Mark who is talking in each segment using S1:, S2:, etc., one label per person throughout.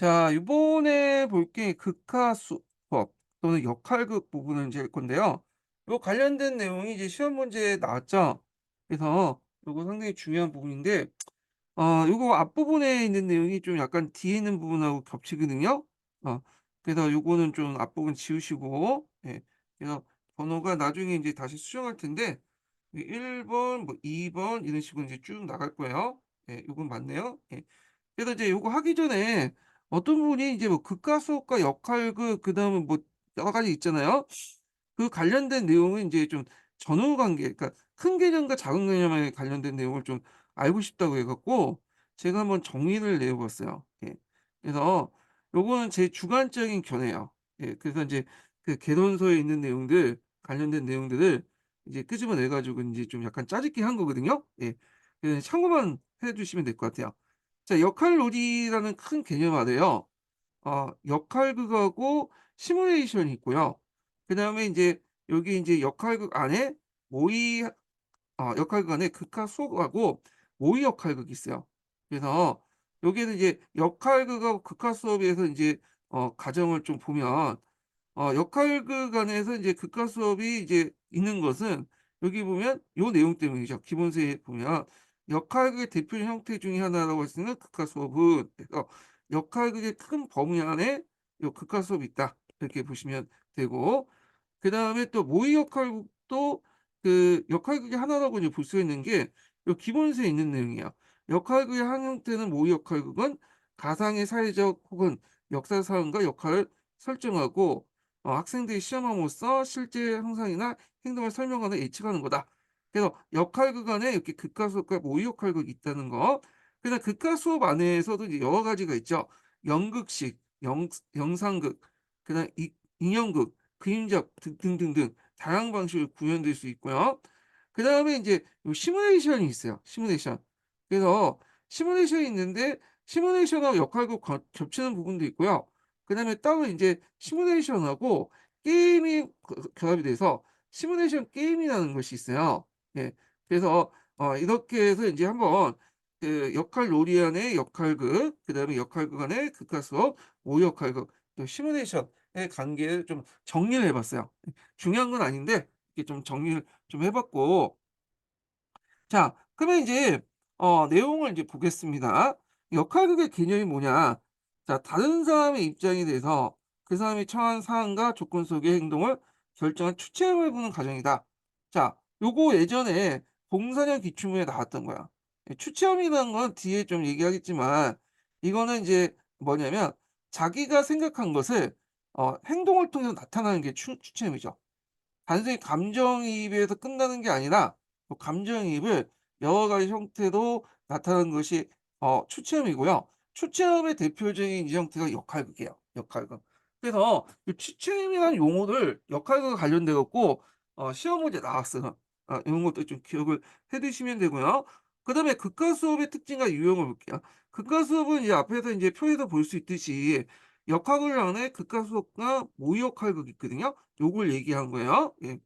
S1: 자, 이번에 볼 게 극하수법 또는 역할극 부분을 이제 할 건데요. 요 관련된 내용이 이제 시험 문제에 나왔죠. 그래서 요거 상당히 중요한 부분인데, 요거 앞부분에 있는 내용이 좀 약간 뒤에 있는 부분하고 겹치거든요. 어, 그래서 요거는 좀 앞부분 지우시고, 예. 그래서 번호가 나중에 이제 다시 수정할 텐데, 1번, 뭐 2번 이런 식으로 이제 쭉 나갈 거예요. 예, 요건 맞네요. 예. 그래서 이제 요거 하기 전에 어떤 분이 이제 뭐 극과수업과 역할극 그다음에 뭐 여러 가지 있잖아요. 그 관련된 내용은 인제 좀 전후 관계, 그러니까 큰 개념과 작은 개념에 관련된 내용을 좀 알고 싶다고 해 갖고 제가 한번 정의를 내어 봤어요. 예. 그래서 요거는 제 주관적인 견해예요. 예. 그래서 인제 그 개론서에 있는 내용들, 관련된 내용들을 이제 끄집어내 가지고 인제 좀 약간 짜집기 한 거거든요. 예. 그래서 참고만 해 주시면 될 것 같아요. 자, 역할놀이라는 큰 개념 아래요. 역할극하고 시뮬레이션이 있고요. 그다음에 인제 여기 인제 역할극 안에 모의 역할극 안에 극과 수업하고 모의 역할극이 있어요. 그래서 여기에는 이제 역할극하고 극과 수업에서 인제 과정을 좀 보면 역할극 안에서 이제 극과 수업이 이제 있는 것은 여기 보면 요 내용 때문이죠. 기본서에 보면 역할극의 대표 형태 중에 하나라고 할 수 있는 극과 수업은, 그래서 역할극의 큰 범위 안에 요 극과 수업이 있다, 이렇게 보시면 되고, 그다음에 또 모의 역할극도 그 역할극의 하나라고 이제 볼 수 있는 게 요 기본서에 있는 내용이에요. 역할극의 한 형태는 모의 역할극은 가상의 사회적 혹은 역사 사항과 역할을 설정하고 학생들이 시험함으로써 실제 형상이나 행동을 설명하거나 예측하는 거다. 그래서 역할극 안에 이렇게 극과 수업과 모의 역할극이 있다는 거. 그다음 극과 수업 안에서도 이제 여러 가지가 있죠. 연극식, 영상극, 그다음 인형극, 그림작 등등등등 다양한 방식으로 구현될 수 있고요. 그다음에 인제 요 시뮬레이션이 있어요, 시뮬레이션. 그래서 시뮬레이션이 있는데 시뮬레이션하고 역할극 겹치는 부분도 있고요. 그다음에 따로 인제 시뮬레이션하고 게임이 결합이 돼서 시뮬레이션 게임이라는 것이 있어요. 예. 그래서 이렇게 해서 인제 한번 그 역할놀이 안의 역할극, 그다음에 역할극 안의 극과 수업, 모의역할극, 또 시뮬레이션의 관계를 좀 정리를 해 봤어요. 중요한 건 아닌데 이렇게 좀 정리를 좀 해 봤고, 자, 그러면 이제 내용을 이제 보겠습니다. 역할극의 개념이 뭐냐? 자, 다른 사람의 입장이 돼서 그 사람이 처한 상황과 조건 속의 행동을 결정한 추체험을 해 보는 과정이다. 자, 요거 예전에 공사년 기출문에 나왔던 거야. 추체험이라는 건 뒤에 좀 얘기하겠지만 이거는 이제 뭐냐면 자기가 생각한 것을 행동을 통해서 나타나는 게 추체험이죠. 단순히 감정이입에서 끝나는 게 아니라 또 감정이입을 여러 가지 형태로 나타나는 것이 추체험이고요. 추체험의 대표적인 이 형태가 역할극이에요, 역할극. 그래서 이 추체험이라는 용어를 역할극과 관련돼 갖고 시험 문제 나왔어요. 이런 것도 좀 기억을 해 두시면 되고요. 그다음에 극과 수업의 특징과 유형을 볼게요. 극과 수업은 이제 앞에서 인제 표에서 볼 수 있듯이 역학을 안에 극과 수업과 모의 역할극이 있거든요. 요걸 얘기한 거예요. 예.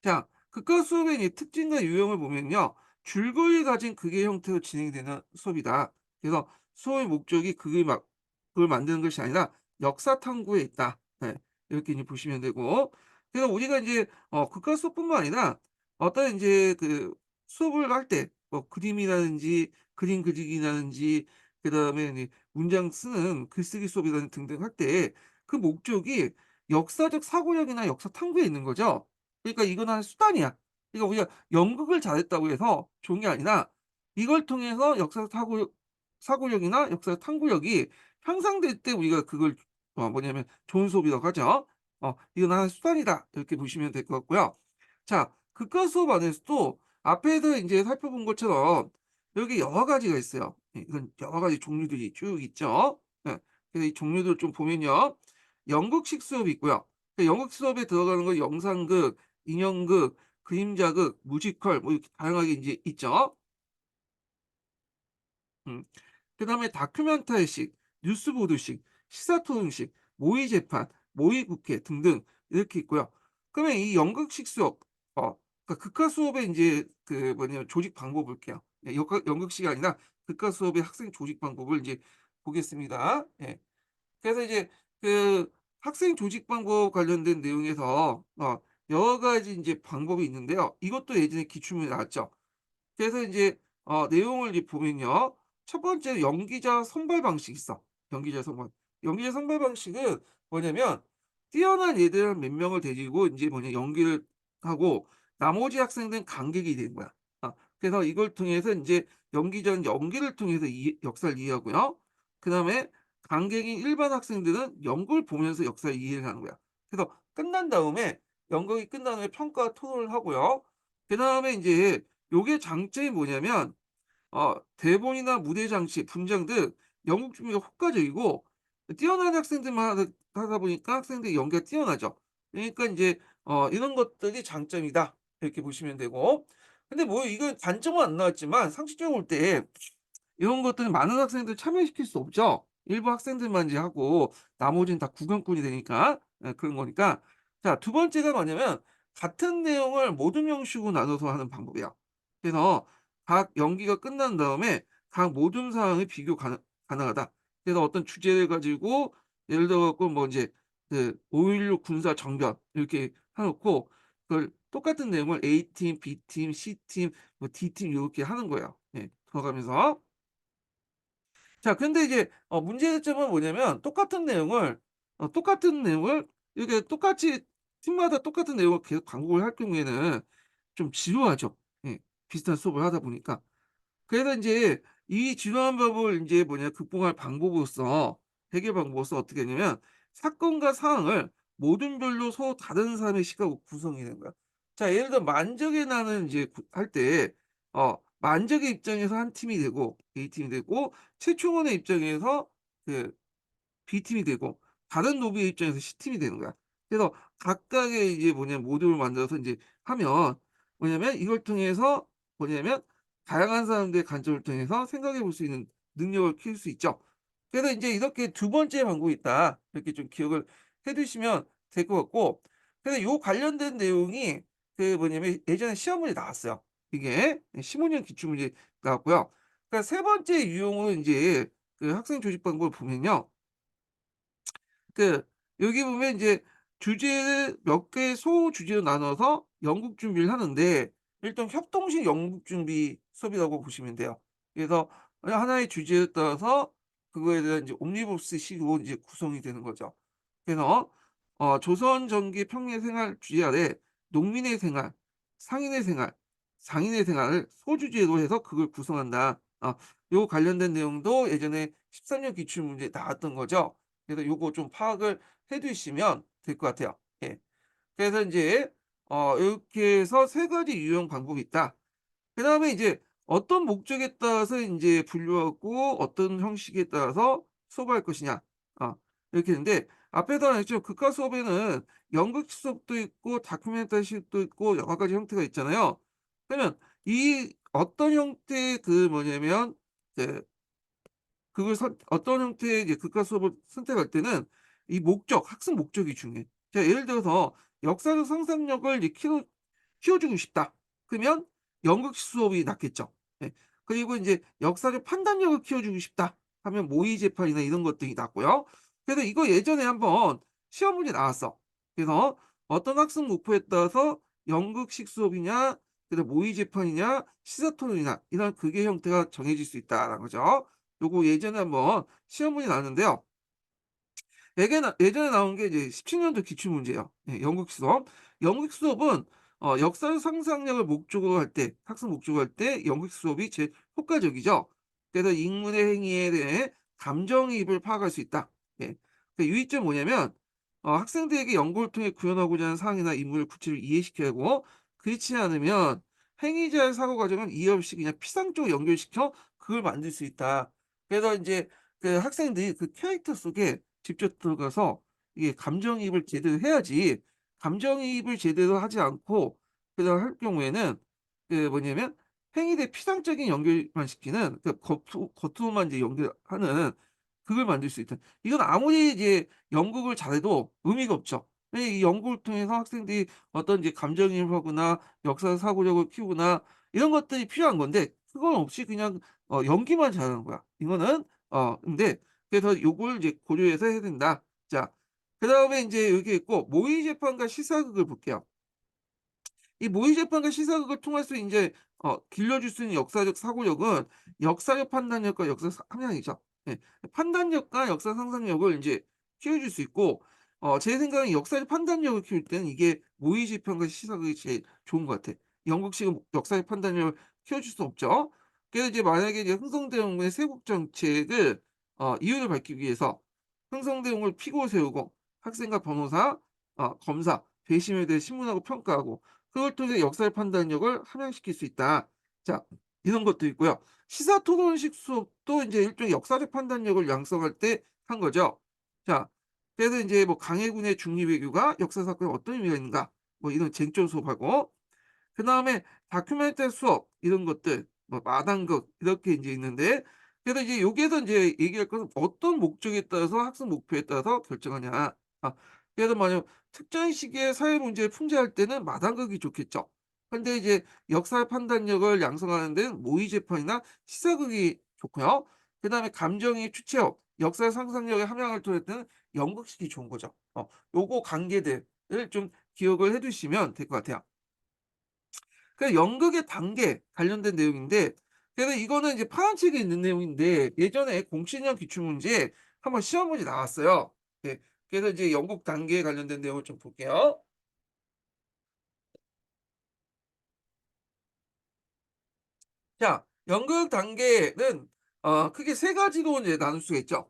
S1: 자, 극과 수업의 이 특징과 유형을 보면요. 줄거리 가진 극의 형태로 진행되는 수업이다. 그래서 수업의 목적이 그걸 만드는 것이 아니라 역사 탐구에 있다. 네. 이렇게 이제 보시면 되고. 그래서 우리가 이제 극과 수업뿐만 아니라 어떤 이제 그 수업을 할 때 뭐 그림이라든지 그림 그리기라든지 그다음에 이제 문장 쓰는 글쓰기 수업이라든 등등 할 때 그 목적이 역사적 사고력이나 역사 탐구에 있는 거죠. 그러니까 이건 하나의 수단이야. 그러니까 우리가 연극을 잘했다고 해서 좋은 게 아니라 이걸 통해서 역사 사고력이나 역사 탐구력이 향상될 때 우리가 그걸 뭐냐면 좋은 수업이라고 하죠. 이건 하나의 수단이다, 이렇게 보시면 될 것 같고요. 자, 극과 수업 안에서도 앞에서 인제 살펴본 것처럼 여기 여러 가지가 있어요. 예, 이건 여러 가지 종류들이 쭉 있죠. 예. 그래서 이 종류들을 좀 보면요. 연극식 수업이 있고요. 그 연극 수업에 들어가는 건 영상극, 인형극, 그림자극, 뮤지컬 뭐 이렇게 다양하게 인제 있죠. 음. 그다음에 다큐멘터리식, 뉴스 보도식, 시사 토론식, 모의 재판, 모의 국회 등등 이렇게 있고요. 그러면 이 연극식 수업, 그러니까 극화 수업의 인제 그 뭐냐면 조직 방법을 볼게요. 예, 연극식이 아니라 극화 수업의 학생 조직 방법을 인제 보겠습니다. 예. 그래서 이제 그 학생 조직 방법 관련된 내용에서 여러 가지 인제 방법이 있는데요. 이것도 예전에 기출문제 나왔죠. 그래서 인제 내용을 이제 보면요. 첫 번째 연기자 선발 방식이 있어. 연기자 선발. 연기자 선발 방식은 뭐냐면 뛰어난 애들 몇 명을 데리고 인제 연기를 하고 나머지 학생들은 관객이 되는 거야. 그래서 이걸 통해서 인제 연기자는 연기를 통해서 역사를 이해하고요. 그다음에 관객인 일반 학생들은 연극을 보면서 역사를 이해를 하는 거야. 그래서 끝난 다음에 연극이 끝난 후에 평가 토론을 하고요. 그다음에 인제 요게 장점이 뭐냐면 대본이나 무대 장치, 분장 등 연극 준비가 효과적이고 뛰어난 학생들만 하다 보니까 학생들의 연기가 뛰어나죠. 그러니까 인제 이런 것들이 장점이다. 이렇게 보시면 되고. 근데 뭐 이건 단점은 안 나왔지만 상식적으로 볼 때 이런 것들은 많은 학생들 참여시킬 수 없죠. 일부 학생들만 이제 하고 나머지는 다 구경꾼이 되니까. 그런 거니까. 자, 두 번째가 뭐냐면 같은 내용을 모든 형식으로 나눠서 하는 방법이에요. 그래서 각 연기가 끝난 다음에 각 모든 상황의 비교 가능하다. 그래서 어떤 주제를 가지고 예를 들어 갖고 뭐 인제 그 5.16 군사 정변 이렇게 해 놓고 그걸 똑같은 내용을 A팀, B팀, C팀, 뭐 D팀 요렇게 하는 거예요. 예. 돌아가면서. 자, 근데 이제 문제점은 뭐냐면 똑같은 내용을 이렇게 똑같이 팀마다 똑같은 내용을 계속 반복을 할 경우에는 좀 지루하죠. 예. 비슷한 수업을 하다 보니까. 그래서 인제 이 지루한 법을 인제 극복할 방법으로서 해결 방법으로서 어떻게 했냐면 사건과 상황을 모dun별로 서로 다른 사람의 시각으로 구성해 낸 거야. 자, 예를 들어 만적의 난을 인제 할 때 만적의 입장에서 한 팀이 되고 A팀이 되고 최충원의 입장에서 그 B팀이 되고 다른 노비의 입장에서 C팀이 되는 거야. 그래서 각각의 이제 모듈을 만들어서 인제 하면 이걸 통해서 뭐냐면 다양한 사람들의 관점을 통해서 생각해 볼 수 있는 능력을 키울 수 있죠. 그래서 인제 이렇게 두 번째 방법이 있다. 이렇게 좀 기억을 해 두시면 될 것 같고 그래서 요 관련된 내용이 예전에 시험 문제 나왔어요. 이게 15년 기출문제 나왔고요. 그러니까 세 번째 유형으로 인제 그 학생 조직 방법을 보면요. 그 여기 보면 인제 주제를 몇 개의 소주제로 나눠서 연극 준비를 하는데 일단 협동식 연극 준비 수업이라고 보시면 돼요. 그래서 하나의 주제에 따라서 그거에 대한 인제 옴니버스식으로 인제 구성이 되는 거죠. 그래서 조선 전기 평야 생활 주제 아래 농민의 생활, 상인의 생활, 장인의 생활을 소주제로 해서 그걸 구성한다. 요 관련된 내용도 예전에 13년 기출 문제에 나왔던 거죠. 그래서 요거 좀 파악을 해 두시면 될 것 같아요. 예. 그래서 인제 요렇게 해서 세 가지 유형 방법이 있다. 그다음에 이제 어떤 목적에 따라서 인제 분류하고 어떤 형식에 따라서 수업할 것이냐. 이렇게 있는데 앞에서 말했죠. 국가 수업에는 연극 수업도 있고 다큐멘터리식도 있고 여러 가지 형태가 있잖아요. 그러면 이 어떤 형태의 이제 어떤 형태의 이제 국가 수업을 선택할 때는 이 학습 목적이 중요해. 자, 예를 들어서 역사적 상상력을 이제 키워주고 싶다. 그러면 연극 수업이 낫겠죠. 예. 그리고 인제 역사적 판단력을 키워주고 싶다 하면 모의 재판이나 이런 것들이 낫고요. 그래서 이거 예전에 한번 시험 문제 나왔어. 그래서 어떤 학습 목표에 따라서 연극식 수업이냐 그다음에 모의 재판이냐 시사 토론이냐 이런 극의 형태가 정해질 수 있다라는 거죠. 요거 예전에 한번 시험 문제 나왔는데요. 예전에 나온 게 이제 17년도 기출 문제예요. 예, 연극 수업. 연극 수업은 역사 상상력을 목적으로 할 때, 학습 목적으로 할 때 연극 수업이 제일 효과적이죠. 그래서 인물의 행위에 대해 감정이입을 파악할 수 있다. 예. 그 유의점은 뭐냐면 학생들에게 연구를 통해 구현하고자 하는 상황이나 인물을 구체적으로 이해시켜야 하고 그렇지 않으면 행위자의 사고 과정은 이해 없이 그냥 피상적으로 연결시켜 그걸 만들 수 있다. 그래서 인제 그 학생들이 그 캐릭터 속에 직접 들어가서 이게 감정이입을 제대로 해야지 감정이입을 제대로 하지 않고 그다음 할 경우에는 행위 대 피상적인 연결만 시키는 겉으로만 이제 연결하는 그걸 만들 수 있다. 이건 아무리 이제 연극을 잘해도 의미가 없죠. 이 연극을 통해서 학생들이 어떤 이제 감정이입을 하거나 역사 사고력을 키우거나 이런 것들이 필요한 건데 그건 없이 그냥 연기만 잘하는 거야. 이거는 근데 그래서 요걸 이제 고려해서 해야 된다. 자, 그다음에 인제 여기 있고 모의 재판과 시사극을 볼게요. 이 모의 재판과 시사극을 통해서 인제 길러줄 수 있는 역사적 사고력은 역사적 판단력과 역사 함량이죠. 예. 판단력과 역사 상상력을 인제 키워줄 수 있고 제 생각엔 역사적 판단력을 키울 때는 이게 모의 재판과 시사극이 제일 좋은 것 같아. 영국식은 역사적 판단력을 키워줄 수 없죠. 그래서 이제 만약에 이제 흥성대원군의 세국 정책을 이유를 밝히기 위해서 흥성대원군을 피고 세우고 학생과 변호사, 검사, 배심에 대해 신문하고 평가하고 그걸 통해 역사의 판단력을 함양시킬 수 있다. 자, 이런 것도 있고요. 시사 토론식 수업도 인제 일종의 역사적 판단력을 양성할 때 한 거죠. 자, 그래서 인제 뭐 강해군의 중립외교가 역사 사건에 어떤 의미가 있는가 뭐 이런 쟁점 수업하고 그다음에 다큐멘터리 수업 이런 것들 뭐 마당극 이렇게 인제 있는데 그래서 이제 여기에서 인제 얘기할 것은 어떤 목적에 따라서 학습 목표에 따라서 결정하냐. 아 그래서 만약 특정 시기에 사회 문제를 풍자할 때는 마당극이 좋겠죠. 근데 이제 역사 판단력을 양성하는 데는 모의 재판이나 시사극이 좋고요. 그다음에 감정의 추체력, 역사 상상력의 함양을 토할 때는 연극식이 좋은 거죠. 요거 관계들을 좀 기억을 해 두시면 될 것 같아요. 그 연극의 단계 관련된 내용인데 그래서 이거는 이제 파란책에 있는 내용인데 예전에 공신력 기출문제에 한번 시험 문제 나왔어요. 예. 그래서 이제 연극 단계에 관련된 내용을 좀 볼게요. 자, 연극 단계는 크게 세 가지로 이제 나눌 수가 있죠.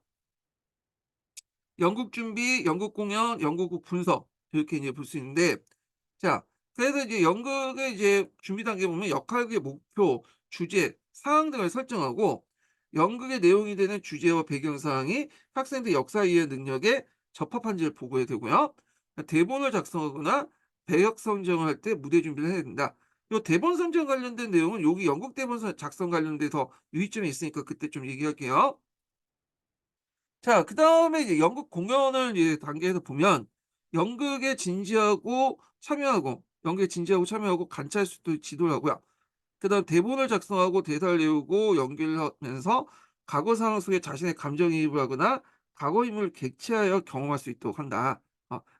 S1: 연극 준비, 연극 공연, 연극 분석 이렇게 이제 볼 수 있는데 자, 그래서 이제 연극의 이제 준비 단계 보면 역할극의 목표, 주제, 상황 등을 설정하고 연극의 내용이 되는 주제와 배경 사항이 학생들 역사 이해 능력에 적합한지를 보고해야 되고요. 대본을 작성하거나 배역 선정을 할 때 무대 준비를 해야 된다. 요 대본 선정 관련된 내용은 여기 연극 대본 작성 관련돼서 유의점이 있으니까 그때 좀 얘기할게요. 자, 그다음에 이제 연극 공연을 이제 단계에서 보면 연극에 진지하고 참여하고 관찰 수도 지도를 하고요. 그다음 대본을 작성하고 대사를 외우고 연기를 하면서 과거 상황 속에 자신의 감정이입을 하거나 과거 인물을 객체하여 경험할 수 있도록 한다.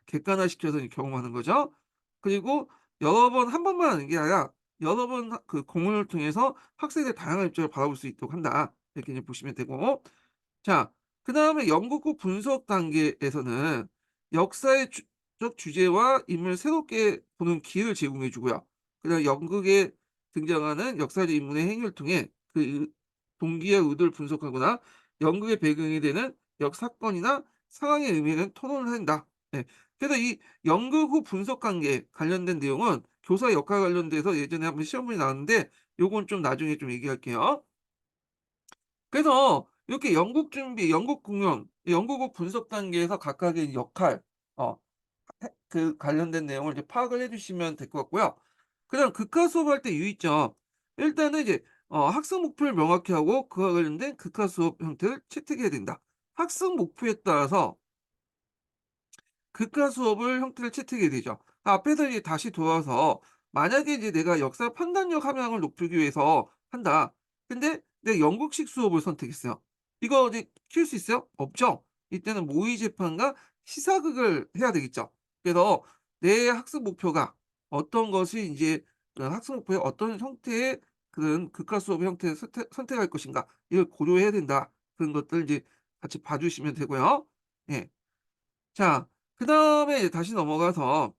S1: 객관화시켜서 이제 경험하는 거죠. 그리고 여러 번 한 번만 하는 게 아니라 여러 번 그 공연을 통해서 학생의 다양한 입장을 바라볼 수 있도록 한다. 이렇게 이제 보시면 되고 자, 그다음에 연구구 분석 단계에서는 역사의 적 주제와 인물을 새롭게 보는 기회를 제공해 주고요. 그다음에 연극에 등장하는 역사적 인물의 행위를 통해 그 동기와 의도를 분석하거나 연극의 배경이 되는 역사건이나 상황의 의미를 토론을 한다. 예. 그래서 이 연극 후 분석 관계 관련된 내용은 교사 역할 관련돼서 예전에 한번 시험문이 나왔는데 요건 좀 나중에 좀 얘기할게요. 그래서 이렇게 연극 준비, 연극 공연, 연극 분석 단계에서 각각의 역할 어 관련된 내용을 이제 파악을 해 주시면 될 것 같고요. 그다음 극화 수업할 때 유의점. 일단은 이제 학습 목표를 명확히 하고 그와 관련된 극화 수업 형태를 채택해야 된다. 학습 목표에 따라서 극과 수업을 형태를 채택이 되죠. 앞에서 이제 다시 돌아와서 만약에 이제 내가 역사 판단력 함량을 높이기 위해서 한다. 근데 내가 연극식 수업을 선택했어요. 이거 이제 키울 수 있어요? 없죠. 이때는 모의 재판과 시사극을 해야 되겠죠. 그래서 내 학습 목표가 어떤 것이 인제 그 학습 목표에 어떤 형태의 그런 극과 수업의 형태를 선택할 것인가 이걸 고려해야 된다. 그런 것들 이제 같이 봐 주시면 되고요. 예. 자, 그다음에 이제 다시 넘어가서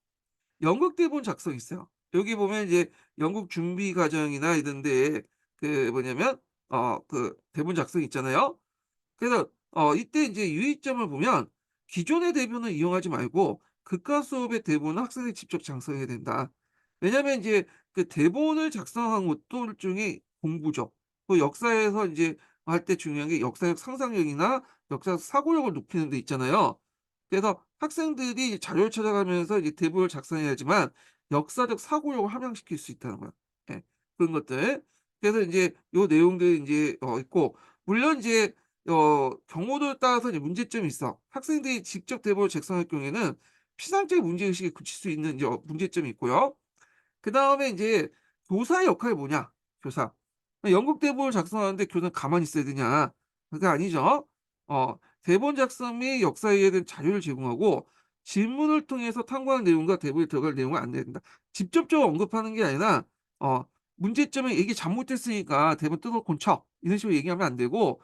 S1: 연극 대본 작성이 있어요. 여기 보면 이제 연극 준비 과정이나 이런 데에 그 뭐냐면 그 대본 작성이 있잖아요. 그래서 이때 이제 유의점을 보면 기존의 대본을 이용하지 말고 극과 수업의 대본은 학생이 직접 작성해야 된다. 왜냐하면 인제 그 대본을 작성하는 것도 일종의 공부죠. 그 역사에서 인제 할 때 중요한 게 역사적 상상력이나 역사적 사고력을 높이는 데 있잖아요. 그래서 학생들이 자료를 찾아가면서 이제 대본을 작성해야지만 역사적 사고력을 함양시킬 수 있다는 거야. 예. 그런 것들. 그래서 인제 요 내용들이 인제 있고 물론 이제 경우에 따라서 이제 문제점이 있어. 학생들이 직접 대본을 작성할 경우에는 피상적 문제의식에 그칠 수 있는 이제 문제점이 있고요. 그다음에 인제 교사의 역할이 뭐냐, 교사. 연극 대본을 작성하는데 교사는 가만히 있어야 되냐? 그게 아니죠. 대본 작성 및 역사 이해에 대한 자료를 제공하고 질문을 통해서 탐구한 내용과 대본에 들어갈 내용을 안내해야 된다. 직접적으로 언급하는 게 아니라 어 문제점은 "이게 잘못됐으니까 대본 뜯어고쳐." 이런 식으로 얘기하면 안 되고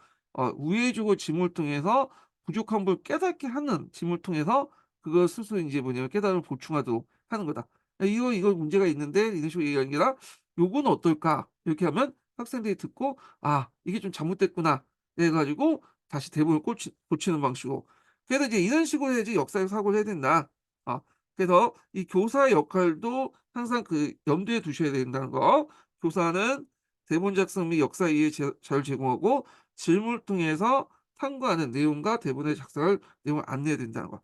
S1: 우회적으로 질문을 통해서 부족한 걸 깨닫게 하는 질문을 통해서 그걸 스스로 인제 뭐냐면 깨달음을 보충하도록 하는 거다. "이거 문제가 있는데." 이런 식으로 얘기하는 게 아니라 "요거는 어떨까?" 이렇게 하면 학생들이 듣고 '아 이게 좀 잘못됐구나.' 해 가지고 다시 대본을 고치는 방식으로. 그래서 이제 이런 식으로 해야지 역사적 사고를 해야 된다. 아 그래서 이 교사의 역할도 항상 염두에 두셔야 된다는 거. 교사는 대본 작성 및 역사 이해 자료를 제공하고 질문을 통해서 탐구하는 내용과 대본의 작성할 내용을 안내해야 된다는 거.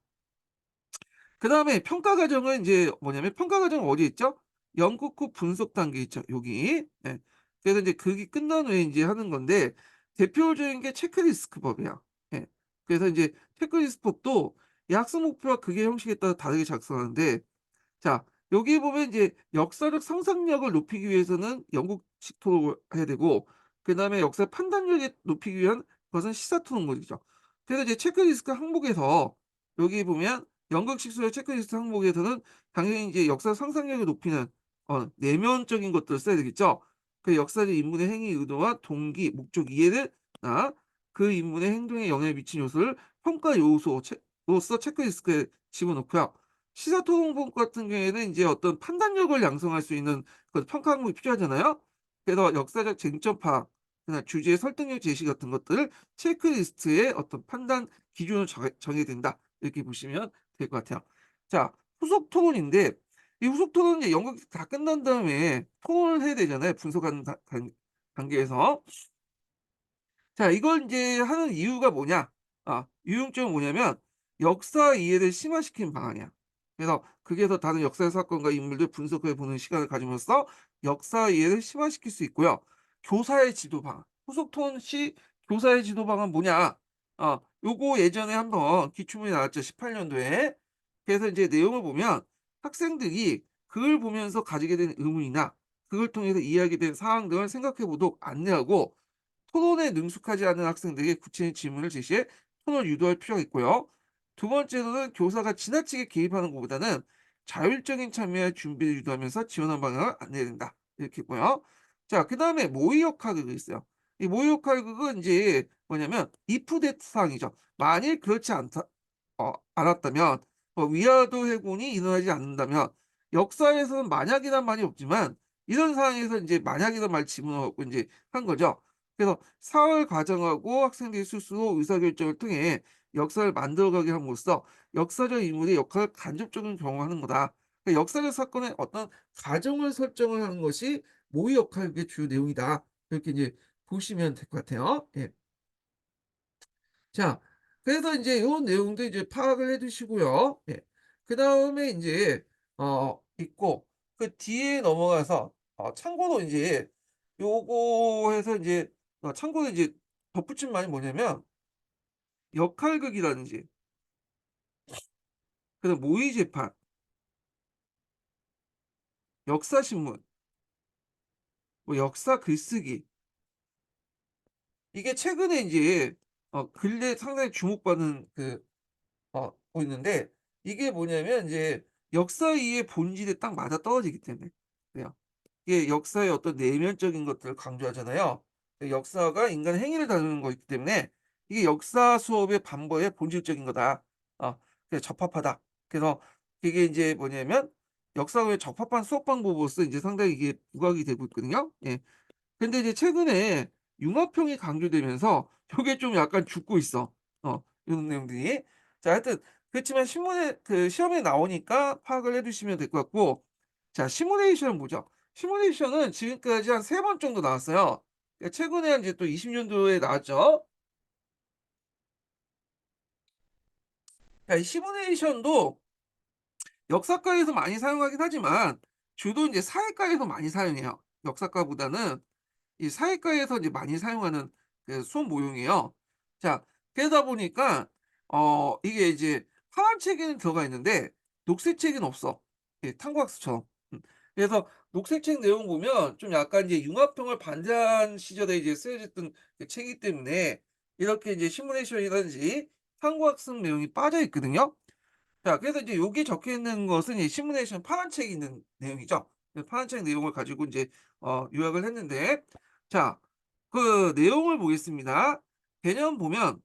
S1: 그다음에 평가 과정은 인제 뭐냐면 평가 과정은 어디에 있죠? 연구 후 분석 단계에 있죠, 여기. 예. 그래서 인제 그게 끝난 후에 인제 하는 건데 대표적인 게 체크리스트법이에요. 예. 그래서 인제 체크리스트법도 이 학습 목표와 그게 형식에 따라 다르게 작성하는데 자 여기 보면 이제 역사적 상상력을 높이기 위해서는 영국식 토론을 해야 되고 그다음에 역사 판단력을 높이기 위한 것은 시사 토론물이죠. 그래서 이제 체크리스트 항목에서 여기 보면 연극식 소의 체크리스트 항목에서는 당연히 이제 역사 상상력을 높이는 내면적인 것들을 써야 되겠죠. 그 역사적 인물의 행위 의도와 동기, 목적 이해를 그 인물의 행동에 영향을 미친 요소를 평가 요소로서 체크리스트에 집어넣고요. 시사 토론법 같은 경우에는 인제 어떤 판단력을 양성할 수 있는 평가 항목이 필요하잖아요. 그래서 역사적 쟁점 파악, 그다음에 주제의 설득력 제시 같은 것들을 체크리스트의 어떤 판단 기준으로 정해야 된다. 이렇게 보시면 될 것 같아요. 자, 후속 토론인데 이 후속 토론은 이제 연극이 다 끝난 다음에 토론을 해야 되잖아요, 분석하는 단계에서. 자 이걸 인제 하는 이유가 뭐냐? 유용점은 뭐냐면 역사 이해를 심화시키는 방안이야. 그래서 극에서 다른 역사의 사건과 인물들 분석해 보는 시간을 가짐으로써 역사 이해를 심화시킬 수 있고요. 교사의 지도 방안. 후속 토론 시 교사의 지도 방안 뭐냐? 요거 예전에 한번 기출문제 나왔죠. 18 년도에. 그래서 인제 내용을 보면 학생들이 그걸 보면서 가지게 된 의문이나 그걸 통해서 이해하게 된 사항 등을 생각해 보도록 안내하고 토론에 능숙하지 않은 학생들에게 구체적인 질문을 제시해 토론을 유도할 필요가 있고요. 두 번째로는 교사가 지나치게 개입하는 것보다는 자율적인 참여의 준비를 유도하면서 지원하는 방향을 안내해야 된다. 이렇게 있고요. 자, 그다음에 모의 역학극이 있어요. 이 모의 역학극은 이제 뭐냐면 if that 사항이죠. 만일 그렇지 않았다면 위화도 해군이 일어나지 않는다면 역사에서는 만약이란 말이 없지만 이런 상황에서 인제 만약이란 말을 집어넣어 갖고 인제 한 거죠. 그래서 사흘 과정하고 학생들이 스스로 의사결정을 통해 역사를 만들어가게 함으로써 역사적 인물의 역할을 간접적으로 경험하는 거다. 그러니까 역사적 사건의 어떤 가정을 설정을 하는 것이 모의 역할의 주요 내용이다. 이렇게 이제 보시면 될 것 같아요. 예. 자 그래서 인제 요 내용도 이제 파악을 해 두시고요. 예. 그다음에 인제 있고 그 뒤에 넘어가서 참고로 인제 요거 해서 인제 참고로 이제 덧붙인 말이 뭐냐면 역할극이라든지 그다음 모의 재판, 역사신문, 뭐 역사 글쓰기 이게 최근에 인제 근래에 상당히 주목받는 고 있는데 이게 뭐냐면 인제 역사 이해의 본질에 딱 맞아떨어지기 때문에 그래요. 이게 역사의 어떤 내면적인 것들을 강조하잖아요. 역사가 인간의 행위를 다루는 거이기 때문에 이게 역사 수업의 반버의 본질적인 거다. 그래서 적합하다. 그래서 이게 인제 뭐냐면 역사에 적합한 수업 방법으로서 인제 상당히 이게 부각이 되고 있거든요. 예. 근데 이제 최근에 융합형이 강조되면서 요게 좀 약간 죽고 있어. 요런 내용들이. 자 하여튼 그렇지만 신문에 시험에 나오니까 파악을 해 두시면 될 것 같고 자 시뮬레이션은 뭐죠? 시뮬레이션은 지금까지 한 3번 정도 나왔어요. 최근에 인제 또 20 년도에 나왔죠. 자 이 시뮬레이션도 역사과에서 많이 사용하긴 하지만 주로 인제 사회과에서 많이 사용해요. 역사과보다는 이 사회과에서 이제 많이 사용하는 수업 모형이에요. 자 그러다 보니까 이게 이제 파란 책에는 들어가 있는데 녹색 책은 없어. 예 탐구학습처럼. 그래서 녹색 책 내용 보면 좀 약간 이제 융합형을 반대한 시절에 이제 쓰여졌던 책이기 때문에 이렇게 이제 시뮬레이션이라든지 상고 학습 내용이 빠져 있거든요. 자, 그래서 이제 여기 적혀 있는 것은 이 시뮬레이션 파란 책에 있는 내용이죠. 그 파란 책 내용을 가지고 이제 요약을 했는데, 자, 그 내용을 보겠습니다. 개념 보면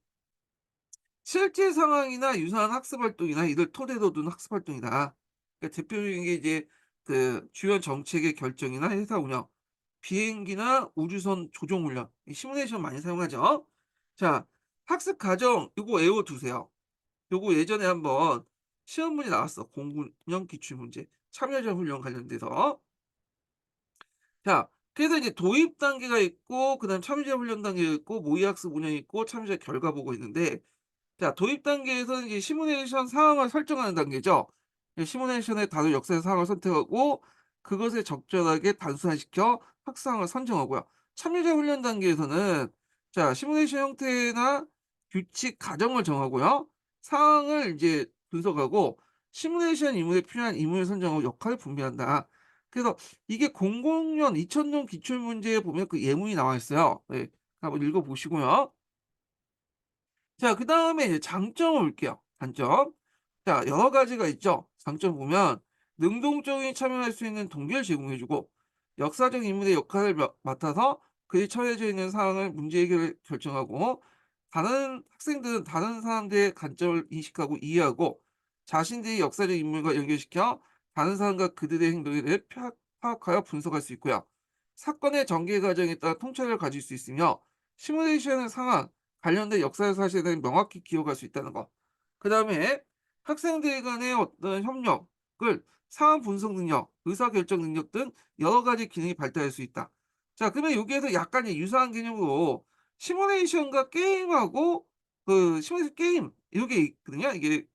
S1: 실제 상황이나 유사한 학습 활동이나 이를 토대로 둔 학습 활동이다. 그러니까 대표적인 게 이제 그 주요 정책의 결정이나 회사 운영, 비행기나 우주선 조종 훈련, 이 시뮬레이션 많이 사용하죠. 자, 학습 과정 이거 외워 두세요. 요거 예전에 한번 시험 문제 나왔어. 공군형 기출 문제. 참여자 훈련 관련돼서. 자, 그래서 이제 도입 단계가 있고 그다음 참여자 훈련 단계가 있고 모의 학습 운영이 있고 참여자 결과 보고 있는데, 자, 도입 단계에서는 이제 시뮬레이션 상황을 설정하는 단계죠. 시뮬레이션의 다룰 역사의 상황을 선택하고 그것에 적절하게 단순화시켜 학상을 선정하고요. 참여자 훈련 단계에서는 자, 시뮬레이션 형태나 규칙 과정을 정하고요. 상황을 이제 분석하고 시뮬레이션 임무에 필요한 임무를 선정하고 역할을 분배한다. 그래서 이게 00년, 2000년 기출 문제에 보면 그 예문이 나와 있어요. 네, 한번 읽어 보시고요. 자, 그다음에 이제 장점을 볼게요. 단점. 자, 여러 가지가 있죠. 장점 보면 능동적인 참여할 수 있는 동기를 제공해 주고 역사적 인물의 역할을 맡아서 그에 처해져 있는 상황을 문제 해결을 결정하고 다른 학생들은 다른 사람들의 관점을 인식하고 이해하고 자신들의 역사적 인물과 연결시켜 다른 사람과 그들의 행동에 대해 파악하여 분석할 수 있고요. 사건의 전개 과정에 따라 통찰을 가질 수 있으며 시뮬레이션 상황, 관련된 역사의 사실에 대해 명확히 기억할 수 있다는 거. 그다음에 학생들 간의 어떤 협력을 상황 분석 능력, 의사결정 능력 등 여러 가지 기능이 발달할 수 있다. 자, 그러면 여기에서 약간의 유사한 개념으로 시뮬레이션과 게임하고 그 시뮬레이션 게임 이게 있거든요. 이게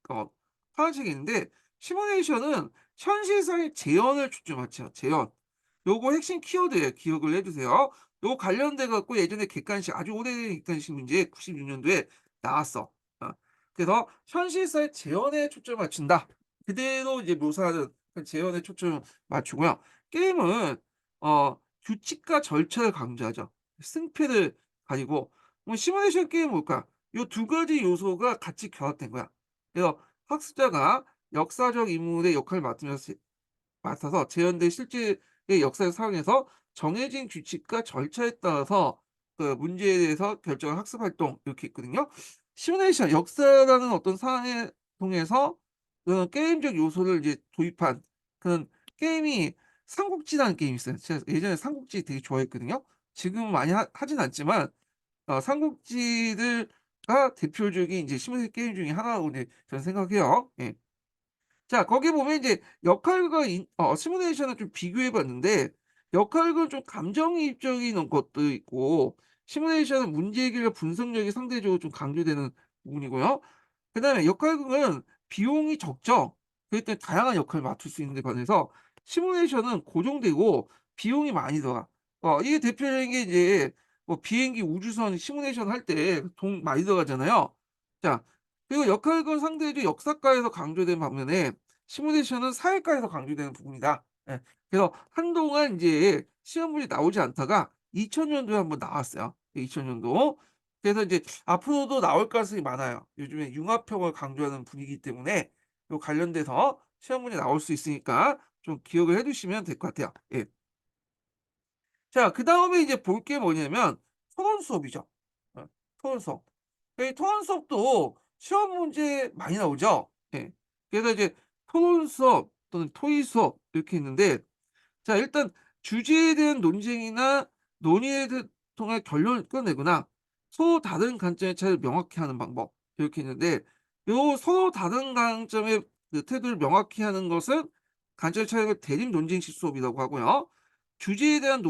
S1: 파란색이 있는데 시뮬레이션은 현실성의 재현을 초점하죠. 재현. 요거 핵심 키워드예요. 기억을 해 두세요. 요 관련돼 갖고 예전에 객관식 아주 오래된 객관식 문제 96년도에 나왔어. 어. 그래서 현실사의 재현에 초점을 맞춘다. 그대로 이제 묘사하는 그 재현에 초점을 맞추고요. 게임은 규칙과 절차를 강조하죠. 승패를 가지고 뭐 시뮬레이션 게임은 뭘까? 요 두 가지 요소가 같이 결합된 거야. 그래서 학습자가 역사적 인물의 역할을 맡아서 재현된 실제의 역사적 상황에서 정해진 규칙과 절차에 따라서 그 문제에 대해서 결정한 학습 활동 이렇게 있거든요. 시뮬레이션 역사라는 어떤 상황을 통해서 그 게임적 요소를 이제 도입한 그런 게임이 삼국지라는 게임이 있어요. 제가 예전에 삼국지 되게 좋아했거든요. 지금은 많이 하진 않지만 삼국지가 대표적인 이제 시뮬레이션 게임 중에 하나라고 이제 저는 생각해요. 예. 자, 거기 보면 이제 역할과 시뮬레이션을 좀 비교해 봤는데 역할은 좀 감정이입적인 것도 있고 시뮬레이션은 문제 해결과 분석력이 상대적으로 좀 강조되는 부분이고요. 그다음에 역할극은 비용이 적죠. 그렇기 때문에 다양한 역할을 맡을 수 있는 데 반해서 시뮬레이션은 고정되고 비용이 많이 들어가. 이게 대표적인 게 이제 뭐 비행기, 우주선 시뮬레이션 할 때 돈 많이 들어가잖아요. 자, 그리고 역할극은 상대적으로 역사과에서 강조된 반면에 시뮬레이션은 사회과에서 강조되는 부분이다. 예. 그래서 한동안 이제 시험 문제 나오지 않다가 2000년도에 한번 나왔어요. 2000년도. 그래서 이제 앞으로도 나올 가능성이 많아요. 요즘에 융합형을 강조하는 분위기이기 때문에 요 관련돼서 시험 문제 나올 수 있으니까 좀 기억을 해 두시면 될 것 같아요. 예. 자, 그다음에 이제 볼 게 뭐냐면 토론 수업이죠. 토론 수업. 이 토론 수업도 시험 문제 많이 나오죠. 예. 그래서 이제 토론 수업 또는 토의 수업 이렇게 있는데, 자, 일단 주제에 대한 논쟁이나 논의에 통해 결론을 끌어내거나 서로 다른 관점의 차이를 명확히 하는 방법 이렇게 있는데, 요 서로 다른 관점의 그 태도를 명확히 하는 것은 관점의 차이를 대립 논쟁식 수업이라고 하고요. 주제에 대한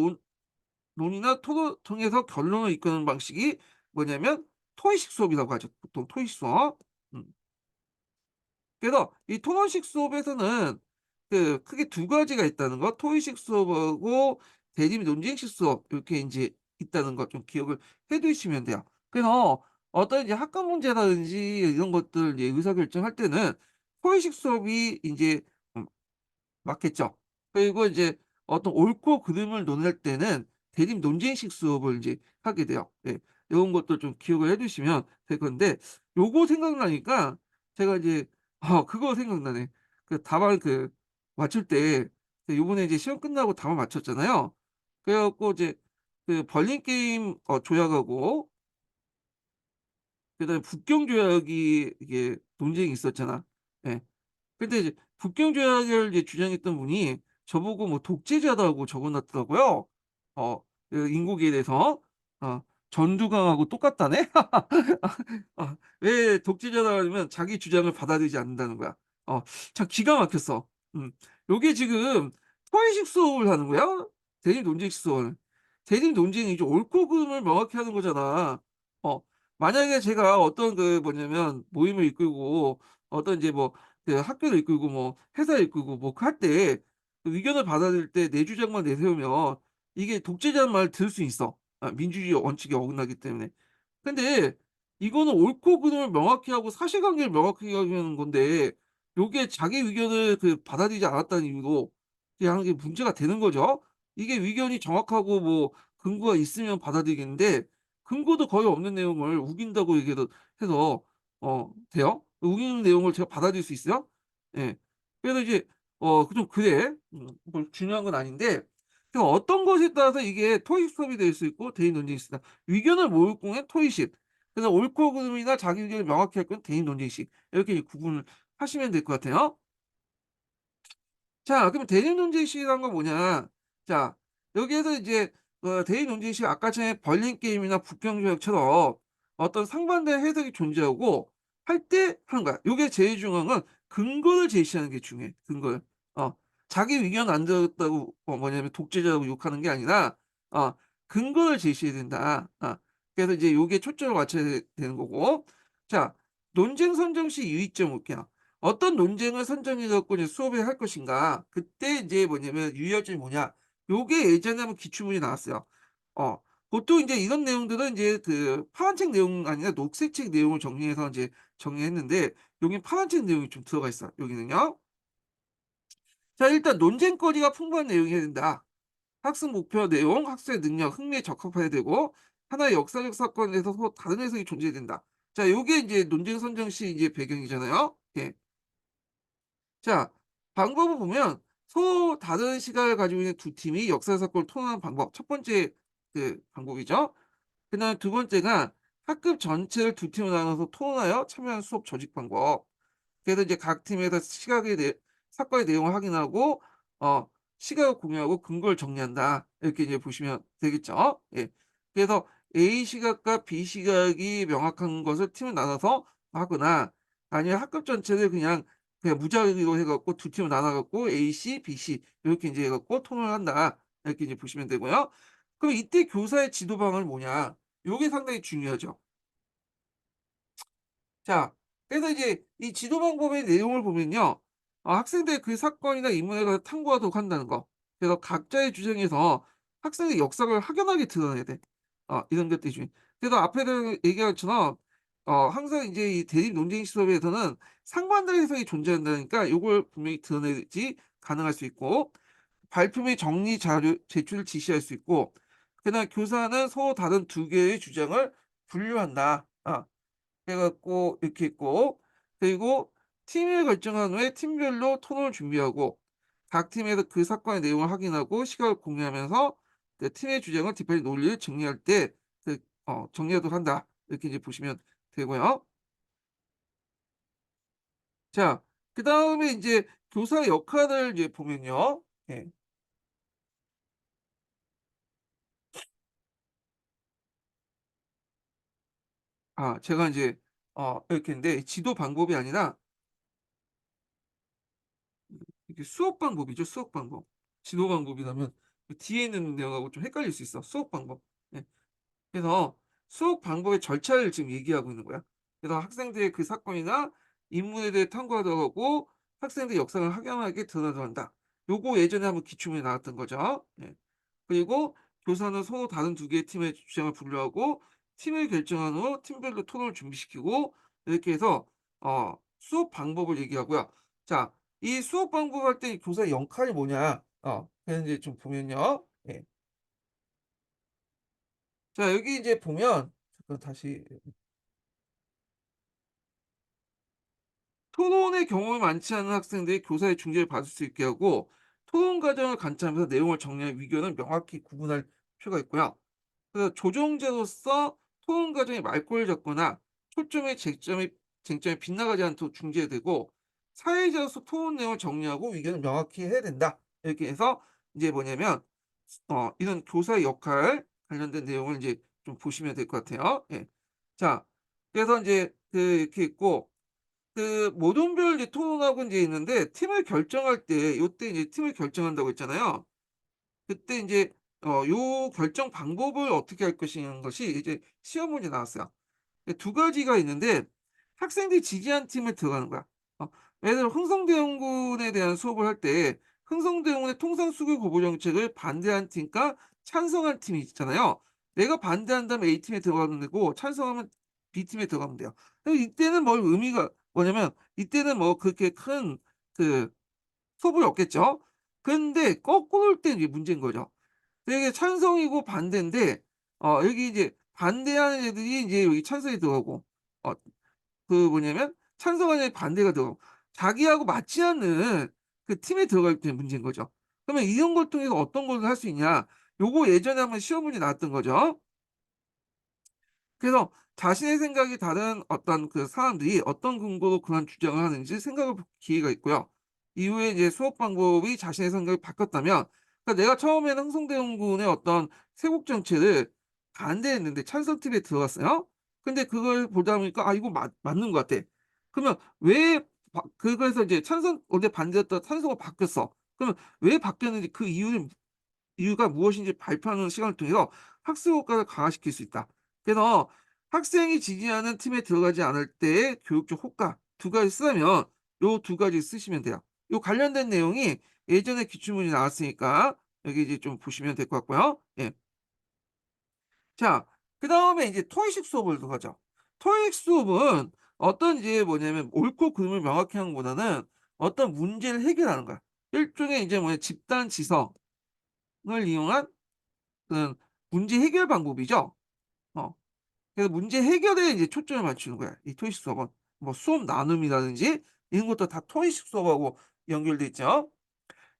S1: 논의나 토론을 통해서 결론을 이끄는 방식이 뭐냐면 토의식 수업이라고 하죠. 보통 토의식 수업. 음. 그래서 이 토론식 수업에서는 그 크게 두 가지가 있다는 거, 토의식 수업하고 대립 논쟁식 수업 이렇게 인제 있다는 거 좀 기억을 해 두시면 돼요. 그래서 어떤 이제 학科문제라든지 이런 것들 이제 의사결정할 때는 토의식 수업이 인제 맞겠죠. 그리고 이제 어떤 옳고 그름을 논할 때는 대립 논쟁식 수업을 인제 하게 돼요. 예. 요런 것도 좀 기억을 해 두시면 될 건데 요거 생각나니까 제가 이제 그거 생각나네. 그 답안 맞출 때 요번에 이제 시험 끝나고 답안 맞췄잖아요. 그래 갖고 이제 벌린 게임 조약하고 그다음에 북경 조약이 이게 논쟁이 있었잖아. 예. 근데 이제 북경 조약을 이제 주장했던 분이 저보고 뭐 독재자다고 적어 놨더라고요. 어 인국에 대해서. 어 전두광하고 똑같다네? 왜 독재자다 그러면 자기 주장을 받아들이지 않는다는 거야. 어 참 기가 막혔어. 음. 요게 지금 토의식 수업을 하는 거야? 대립 논쟁식 수업을. 대립 논쟁이 좀 옳고 그름을 명확히 하는 거잖아. 어 만약에 제가 어떤 뭐냐면 모임을 이끌고 어떤 이제 뭐 학교를 이끌고 뭐 회사를 이끌고 뭐 할 때 의견을 받아들일 때 내 주장만 내세우면 이게 독재자는 말을 들을 수 있어. 민주주의 원칙에 어긋나기 때문에. 근데 이거는 옳고 그름을 명확히 하고 사실관계를 명확하게 하는 건데 요게 자기 의견을 받아들이지 않았다는 이유로 그냥 이게 문제가 되는 거죠. 이게 의견이 정확하고 뭐 근거가 있으면 받아들이겠는데 근거도 거의 없는 내용을 우긴다고 얘기해도 해서 돼요? 우기는 내용을 제가 받아들일 수 있어요? 예. 그래서 이제 좀 그래. 뭐 중요한 건 아닌데 그 어떤 것에 따라서 이게 토익 수업이 될 수 있고 대인 논쟁이 있습니다. 의견을 모을 경우엔 토의식, 그래서 옳고 그름이나 자기 의견을 명확히 할 건 대인 논쟁식 이렇게 이제 구분을 하시면 될 것 같아요. 자 그럼 대인 논쟁식이란 건 뭐냐. 자 여기에서 이제 대인 논쟁식 아까 전에 벌린 게임이나 북경 조약처럼 어떤 상반된 해석이 존재하고 할 때 하는 거야. 요게 제일 중요한 건 근거를 제시하는 게 중요해, 근거를. 어 자기 의견 안 들었다고 뭐냐면 독재자라고 욕하는 게 아니라 어 근거를 제시해야 된다. 그래서 이제 요게 초점을 맞춰야 되는 거고. 자 논쟁 선정 시 유의점 볼게요. 어떤 논쟁을 선정해 갖고 이제 수업을 할 것인가. 그때 이제 뭐냐면 유의할 점이 뭐냐. 요게 예전에 한번 기출문제 나왔어요. 어 보통 인제 이런 내용들은 인제 파란책 내용 아니라 녹색책 내용을 정리해서 인제 정리했는데 여긴 파란책 내용이 좀 들어가 있어요, 여기는요. 자 일단 논쟁거리가 풍부한 내용이어야 된다. 학습 목표 내용, 학습의 능력, 흥미에 적합해야 되고 하나의 역사적 사건에서 서로 다른 해석이 존재해야 된다. 자 요게 인제 논쟁 선정 시 이제 배경이잖아요. 예. 자 방법을 보면 서로 다른 시각을 가지고 있는 두 팀이 역사 사건을 토론하는 방법. 첫 번째 방법이죠. 그다음에 두 번째가 학급 전체를 두 팀으로 나눠서 토론하여 참여하는 수업 조직 방법. 그래서 이제 각 팀에서 시각의 사건의 내용을 확인하고 어 시각을 공유하고 근거를 정리한다. 이렇게 이제 보시면 되겠죠. 예. 그래서 A 시각과 B 시각이 명확한 것을 팀을 나눠서 하거나 아니면 학급 전체를 그냥 무작위로 해 갖고 두 팀을 나눠 갖고 AC, BC 이렇게 인제 해 갖고 토론을 한다. 이렇게 이제 보시면 되고요. 그럼 이때 교사의 지도 방안은 뭐냐? 요게 상당히 중요하죠. 자 그래서 이제 이 지도 방법의 내용을 보면요. 학생들이 그 사건이나 인물에 관해서 탐구하도록 한다는 거. 그래서 각자의 주장에서 학생의 역사를 확연하게 드러내야 돼. 이런 것들이 중요해. 그래서 앞에도 얘기한 것처럼 항상 이제 이 대립 논쟁 시험에서는 상반된 해석이 존재한다니까 요걸 분명히 드러내야지 가능할 수 있고 발표 및 정리 자료 제출을 지시할 수 있고 그다음에 교사는 서로 다른 두 개의 주장을 분류한다. 해 갖고 이렇게 있고 그리고 팀을 결정한 후에 팀별로 토론을 준비하고 각 팀에서 그 사건의 내용을 확인하고 시각을 공유하면서 팀의 주장을 뒷받침 논리를 정리할 때 정리하도록 한다. 이렇게 이제 보시면 되고요. 자 그다음에 인제 교사의 역할을 이제 보면요. 예. 제가 인제 이렇게 했는데 지도 방법이 아니라 이게 수업 방법이죠, 수업 방법. 지도 방법이라면 그 뒤에 있는 내용하고 좀 헷갈릴 수 있어, 수업 방법. 예. 그래서 수업 방법의 절차를 지금 얘기하고 있는 거야. 그래서 학생들의 그 사건이나 인물에 대해 탐구하도록 하고 학생들의 역사를 확연하게 드러나도록 한다. 요거 예전에 한번 기출문제 나왔던 거죠. 예. 그리고 교사는 서로 다른 두 개의 팀의 주장을 분류하고 팀을 결정한 후 팀별로 토론을 준비시키고 이렇게 해서 수업 방법을 얘기하고요. 자, 이 수업 방법 할 때 교사의 역할이 뭐냐? 그래서 이제 좀 보면요. 예. 자, 여기 이제 보면 다시 토론의 경험이 많지 않은 학생들이 교사의 중재를 받을 수 있게 하고 토론 과정을 관찰하면서 내용을 정리한 의견을 명확히 구분할 필요가 있고요. 그래서 조정제로서 토론 과정에 말꼬리를 잡거나 초점의 쟁점이 빗나가지 않도록 중재되고 사회자로서 토론 내용을 정리하고 의견을 명확히 해야 된다. 이렇게 해서 이제 뭐냐면 이런 교사의 역할 관련된 내용을 이제 좀 보시면 될 것 같아요. 예. 자, 그래서 이제 이렇게 있고 모든별 이제 토론하고 이제 있는데 팀을 결정할 때 요때 이제 팀을 결정한다고 했잖아요. 그때 인제 요 결정 방법을 어떻게 할 것이냐는 것이 이제 시험 문제 나왔어요. 두 가지가 있는데 학생들이 지지한 팀에 들어가는 거야. 어 예를 들어 흥성대원군에 대한 수업을 할 때 흥성대원군의 통상 수교 거부 정책을 반대한 팀과 찬성한 팀이 있잖아요. 내가 반대한다면 A팀에 들어가면 되고 찬성하면 B팀에 들어가면 돼요. 그럼 이때는 뭘 의미가 뭐냐면 이때는 뭐 그렇게 큰 그 소불이 없겠죠. 근데 거꾸로 올 때 이게 문제인 거죠. 이게 찬성이고 반대인데 여기 이제 반대하는 애들이 인제 여기 찬성에 들어가고 어 뭐냐면 찬성하는 애들이 반대가 들어가고 자기하고 맞지 않는 그 팀에 들어갈 때 문제인 거죠. 그러면 이런 걸 통해서 어떤 걸 할 수 있냐. 요거 예전에 한번 시험 문제 나왔던 거죠. 그래서 자신의 생각이 다른 어떤 그 사람들이 어떤 근거로 그런 주장을 하는지 생각해 볼 기회가 있고요. 이후에 이제 수업 방법이 자신의 생각이 바뀌었다면 그러니까 내가 처음에는 흥성대원군의 어떤 세국 정책을 반대했는데 찬성팀에 들어갔어요. 근데 그걸 보다 보니까 '아 이거 맞는 것 같아.' 그러면 왜 그거에서 이제 원래 반대였다가 찬성으로 바뀌었어. 그러면 왜 바뀌었는지 그 이유가 무엇인지 발표하는 시간을 통해서 학습 효과를 강화시킬 수 있다. 그래서 학생이 지지하는 팀에 들어가지 않을 때의 교육적 효과 두 가지 쓰면 요 두 가지 쓰시면 돼요. 요 관련된 내용이 예전에 기출문제 나왔으니까 여기 이제 좀 보시면 될 것 같고요. 예. 자, 그다음에 이제 토익식 수업을 들어가죠. 토익 수업은 어떤 이제 뭐냐면 옳고 그름을 명확히 하는 것보다는 어떤 문제를 해결하는 거야. 일종의 이제 뭐냐 집단 지성을 이용한 그런 문제 해결 방법이죠. 어. 그래서 문제 해결에 이제 초점을 맞추는 거야, 이 토익 수업은. 뭐 수업 나눔이라든지 이런 것도 다 토익 수업하고 연결돼 있죠.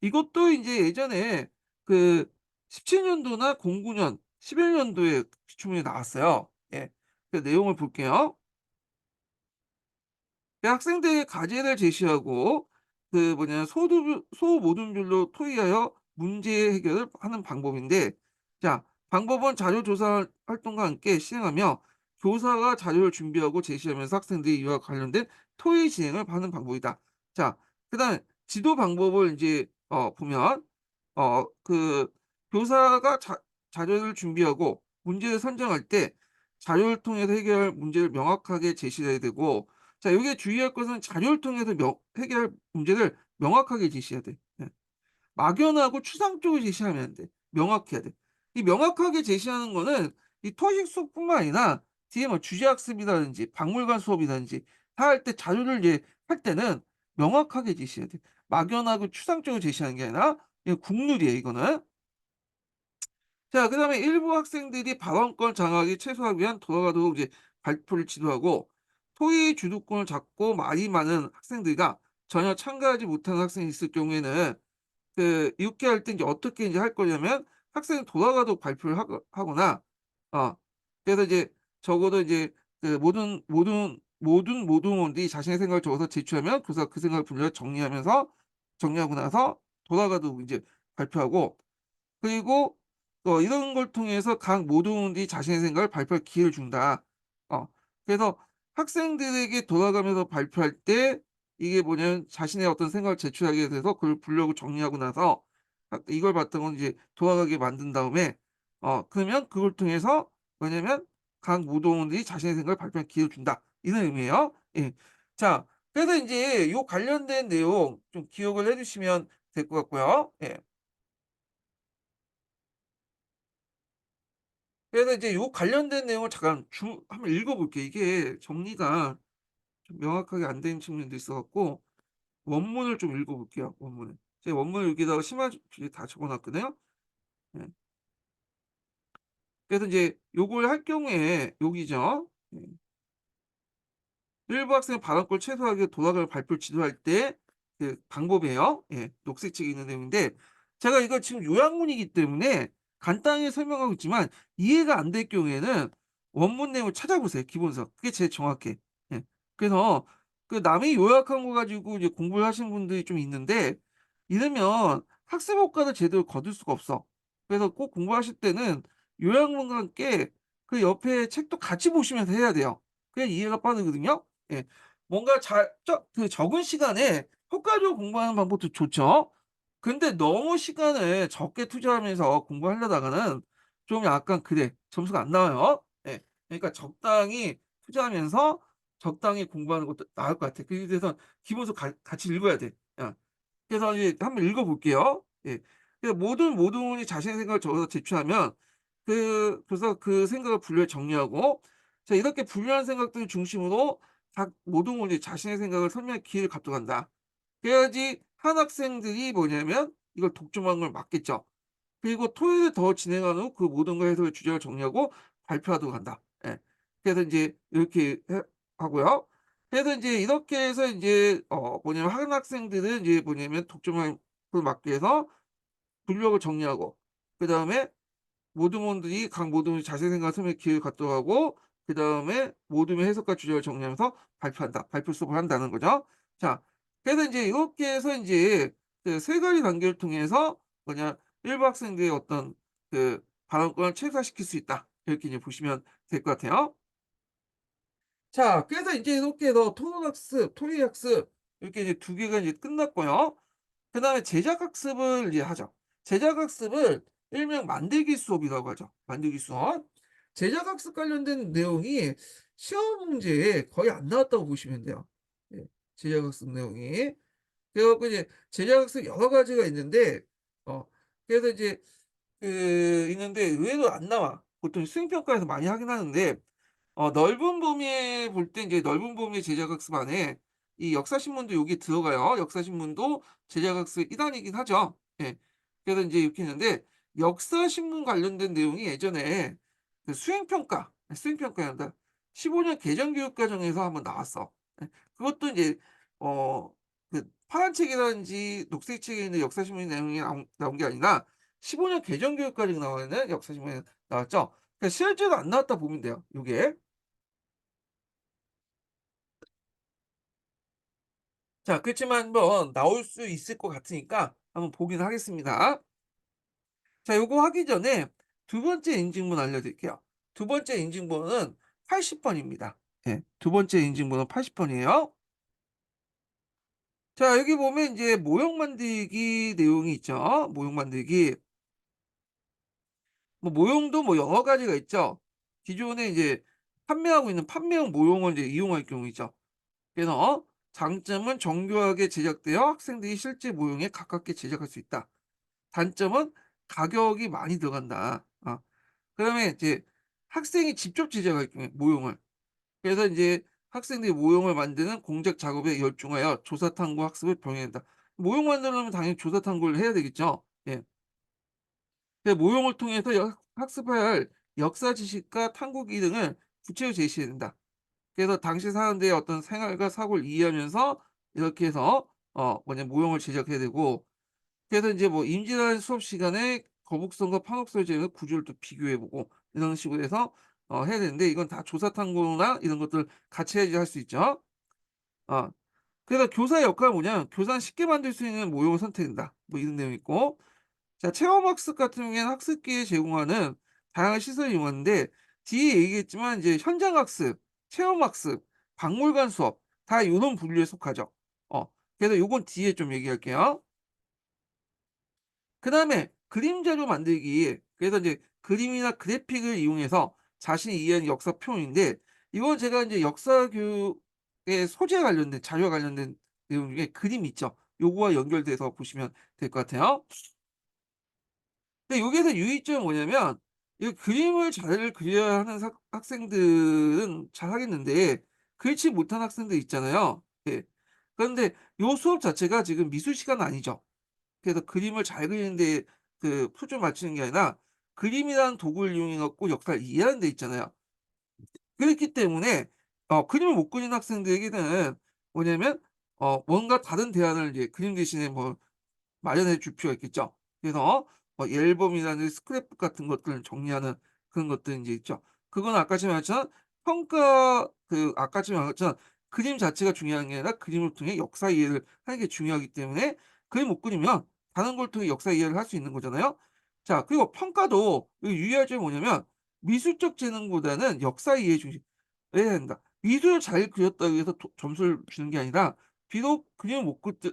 S1: 이것도 인제 예전에 그 17 년도나 09년, 11 년도에 기출문제 나왔어요. 예. 그 내용을 볼게요. 그 학생들에게 과제를 제시하고 소모듈별로 토의하여 문제 해결을 하는 방법인데 자 방법은 자료 조사 활동과 함께 시행하며 교사가 자료를 준비하고 제시하면서 학생들이 이와 관련된 토의 진행을 하는 방법이다. 자 그다음에 지도 방법을 인제 보면 그 교사가 자료를 준비하고 문제를 선정할 때 자료를 통해서 해결할 문제를 명확하게 제시해야 되고 자 여기에 주의할 것은 자료를 통해서 해결할 문제를 명확하게 제시해야 돼. 예. 막연하고 추상적으로 제시하면 안 돼. 명확해야 돼. 이 명확하게 제시하는 거는 이 토익 수업뿐만 아니라 뒤에 뭐 주제학습이라든지 박물관 수업이라든지 다 할 때 자료를 이제 할 때는 명확하게 제시해야 돼. 막연하고 추상적으로 제시하는 게 아니라 이거 국룰이에요 이거는. 자 그다음에 일부 학생들이 발언권 장악이 최소화하기 위한 돌아가도록 이제 발표를 지도하고 토의 주도권을 잡고 말이 많은 학생들과 전혀 참가하지 못하는 학생이 있을 경우에는 이렇게 할 때 인제 어떻게 인제 할 거냐면 학생이 돌아가도록 발표를 하거나 어 그래서 이제 적어도 이제 모든 모두원들이 자신의 생각을 적어서 제출하면 교사가 그 생각을 분류해서 정리하고 나서 돌아가도록 인제 발표하고 그리고 이런 걸 통해서 각 모두원들이 자신의 생각을 발표할 기회를 준다. 어 그래서 학생들에게 돌아가면서 발표할 때 이게 뭐냐면 자신의 어떤 생각을 제출하게 돼서 그걸 분류하고 정리하고 나서 이걸 바탕으로 이제 돌아가게 만든 다음에 그러면 그걸 통해서 뭐냐면 각 모두원들이 자신의 생각을 발표할 기회를 준다. 이런 의미예요. 예. 자 그래서 인제 요 관련된 내용 좀 기억을 해 주시면 될 것 같고요. 예. 그래서 이제 요 관련된 내용을 잠깐 한번 읽어 볼게요. 이게 정리가 좀 명확하게 안 된 측면도 있어 갖고 원문을 좀 읽어 볼게요, 원문을. 제가 원문을 여기다가 심화줄에 다 적어 놨거든요. 예. 그래서 이제 요걸 할 경우에 여기죠. 일부 학생은 발언권을 최소화하기 위해 도락을 발표를 지도할 때 그 방법이에요. 예. 녹색 책에 있는 내용인데 제가 이거 지금 요약문이기 때문에 간단히 설명하고 있지만 이해가 안 될 경우에는 원문 내용을 찾아보세요, 기본서. 그게 제일 정확해. 예. 그래서 그 남이 요약한 거 가지고 이제 공부를 하시는 분들이 좀 있는데 이러면 학습 효과를 제대로 거둘 수가 없어. 그래서 꼭 공부하실 때는 요약문과 함께 그 옆에 책도 같이 보시면서 해야 돼요. 그래야 이해가 빠르거든요. 예. 뭔가 그 적은 시간에 효과적으로 공부하는 방법도 좋죠. 근데 너무 시간을 적게 투자하면서 공부하려다가는 좀 약간 그래 점수가 안 나와요. 예. 그러니까 적당히 투자하면서 적당히 공부하는 것도 나을 것 같아. 그래서 기본서 같이 읽어야 돼. 예. 그래서 이제 한번 읽어 볼게요. 예. 그래서 모든 분이 자신의 생각을 적어서 제출하면 그래서 그 생각을 분류해 정리하고 자 이렇게 분류한 생각들을 중심으로 각 모든 분이 자신의 생각을 설명할 기회를 갖도록 한다. 그래야지 한 학생들이 뭐냐면 이걸 독점하는 걸 막겠죠. 그리고 토요일에 더 진행한 후 그 모든 거 해석의 주제를 정리하고 발표하도록 한다. 예. 그래서 인제 이렇게 하고요. 그래서 인제 이렇게 해서 인제 뭐냐면 한 학생들은 인제 뭐냐면 독점을 막기 위해서 분류하고 정리하고 그다음에 모두모들이 각 모두의 자세히 생각한 설명의 기회를 갖도록 하고 그다음에 모둠의 해석과 주제를 정리하면서 발표한다. 발표 수업을 한다는 거죠. 자 그래서 인제 이렇게 해서 인제 그 세 가지 단계를 통해서 뭐냐 일부 학생들의 어떤 그 발언권을 최소화시킬 수 있다. 이렇게 이제 보시면 될 것 같아요. 자 그래서 인제 이렇게 해서 토론학습, 토의학습 이렇게 이제 두 개가 이제 끝났고요. 그다음에 제작학습을 이제 하죠. 제작학습을 일명 만들기 수업이라고 하죠. 만들기 수업. 제작학습 관련된 내용이 시험 문제에 거의 안 나왔다고 보시면 돼요. 예. 제작학습 내용이. 그래 갖고 이제 제작학습 여러 가지가 있는데 어 그래서 이제 있는데 의외로 안 나와. 보통 수행평가에서 많이 하긴 하는데 넓은 범위에 볼 때 인제 넓은 범위의 제작학습 안에 이 역사신문도 여기에 들어가요. 역사신문도 제작학습의 일환이긴 하죠. 예. 그래서 인제 이렇게 있는데 역사신문 관련된 내용이 예전에 그 수행평가란다. 15년 개정교육과정에서 한번 나왔어. 예. 그것도 인제 어 파란 책이라든지 녹색 책에 있는 역사신문 내용이 나온 게 아니라 15년 개정교육과정에 나와 있는 역사신문에 나왔죠. 그러니까 실제로 안 나왔다 보면 돼요, 요게. 자 그렇지만 한번 나올 수 있을 것 같으니까 한번 보긴 하겠습니다. 자 요거 하기 전에 두 번째 인증문 알려드릴게요. 두 번째 인증번호는 80 번입니다. 예. 두 번째 인증번호 80 번이에요. 자 여기 보면 인제 모형 만들기 내용이 있죠. 모형 만들기. 뭐 모형도 뭐 여러 가지가 있죠. 기존에 이제 판매하고 있는 판매용 모형을 이제 이용할 경우이죠. 그래서 장점은 정교하게 제작되어 학생들이 실제 모형에 가깝게 제작할 수 있다. 단점은 가격이 많이 들어간다. 그다음에 이제 학생이 직접 제작할 경우에 모형을. 그래서 인제 학생들이 모형을 만드는 공작 작업에 열중하여 조사 탐구 학습을 병행한다. 모형 만들려면 당연히 조사 탐구를 해야 되겠죠. 예. 그 모형을 통해서 학습해야 할 역사 지식과 탐구 기능을 구체적으로 제시해야 된다. 그래서 당시 사람들의 어떤 생활과 사고를 이해하면서 이렇게 해서 모형을 제작해야 되고 그래서 인제 뭐 임진왜란 수업 시간에 거북선과 판옥선을 재는 구조를 또 비교해 보고 이런 식으로 해서 해야 되는데 이건 다 조사 탐구나 이런 것들 같이 해야지 할 수 있죠. 어 그래서 교사의 역할은 뭐냐면 교사는 쉽게 만들 수 있는 모형을 선택한다. 뭐 이런 내용이 있고 자 체험학습 같은 경우에는 학습기에 제공하는 다양한 시설을 이용하는데 뒤에 얘기했지만 이제 현장학습, 체험학습, 박물관 수업 다 요런 분류에 속하죠. 어 그래서 요건 뒤에 좀 얘기할게요. 그다음에 그림 자료 만들기. 그래서 이제 그림이나 그래픽을 이용해서 자신이 이해한 역사 표현인데 이건 제가 인제 역사 교육의 소재 관련된 자료와 관련된 내용 중에 그림 있죠. 요거와 연결돼서 보시면 될 것 같아요. 근데 여기에서 유의점은 뭐냐면 이 그림을 잘 그려야 하는 학생들은 잘하겠는데 그렇지 못한 학생들 있잖아요. 예. 그런데 요 수업 자체가 지금 미술 시간은 아니죠. 그래서 그림을 잘 그리는 데 그 초점을 맞추는 게 아니라 그림이라는 도구를 이용해 갖고 역사를 이해하는 데 있잖아요. 그렇기 때문에 그림을 못 그리는 학생들에게는 뭐냐면 뭔가 다른 대안을 이제 그림 대신에 뭐 마련해 줄 필요가 있겠죠. 그래서 뭐 앨범이라든지 스크랩북 같은 것들을 정리하는 그런 것들이 인제 있죠. 그건 아까 전에 말했지만 아까 전에 말했지만 그림 자체가 중요한 게 아니라 그림을 통해 역사 이해를 하는 게 중요하기 때문에 그림 못 그리면 다른 걸 통해 역사 이해를 할 수 있는 거잖아요. 자, 그리고 평가도 유의할 점이 뭐냐면 미술적 재능보다는 역사 이해 중심 해야 된다. 미술을 잘 그렸다고 해서 점수를 주는 게 아니라 비록 그림을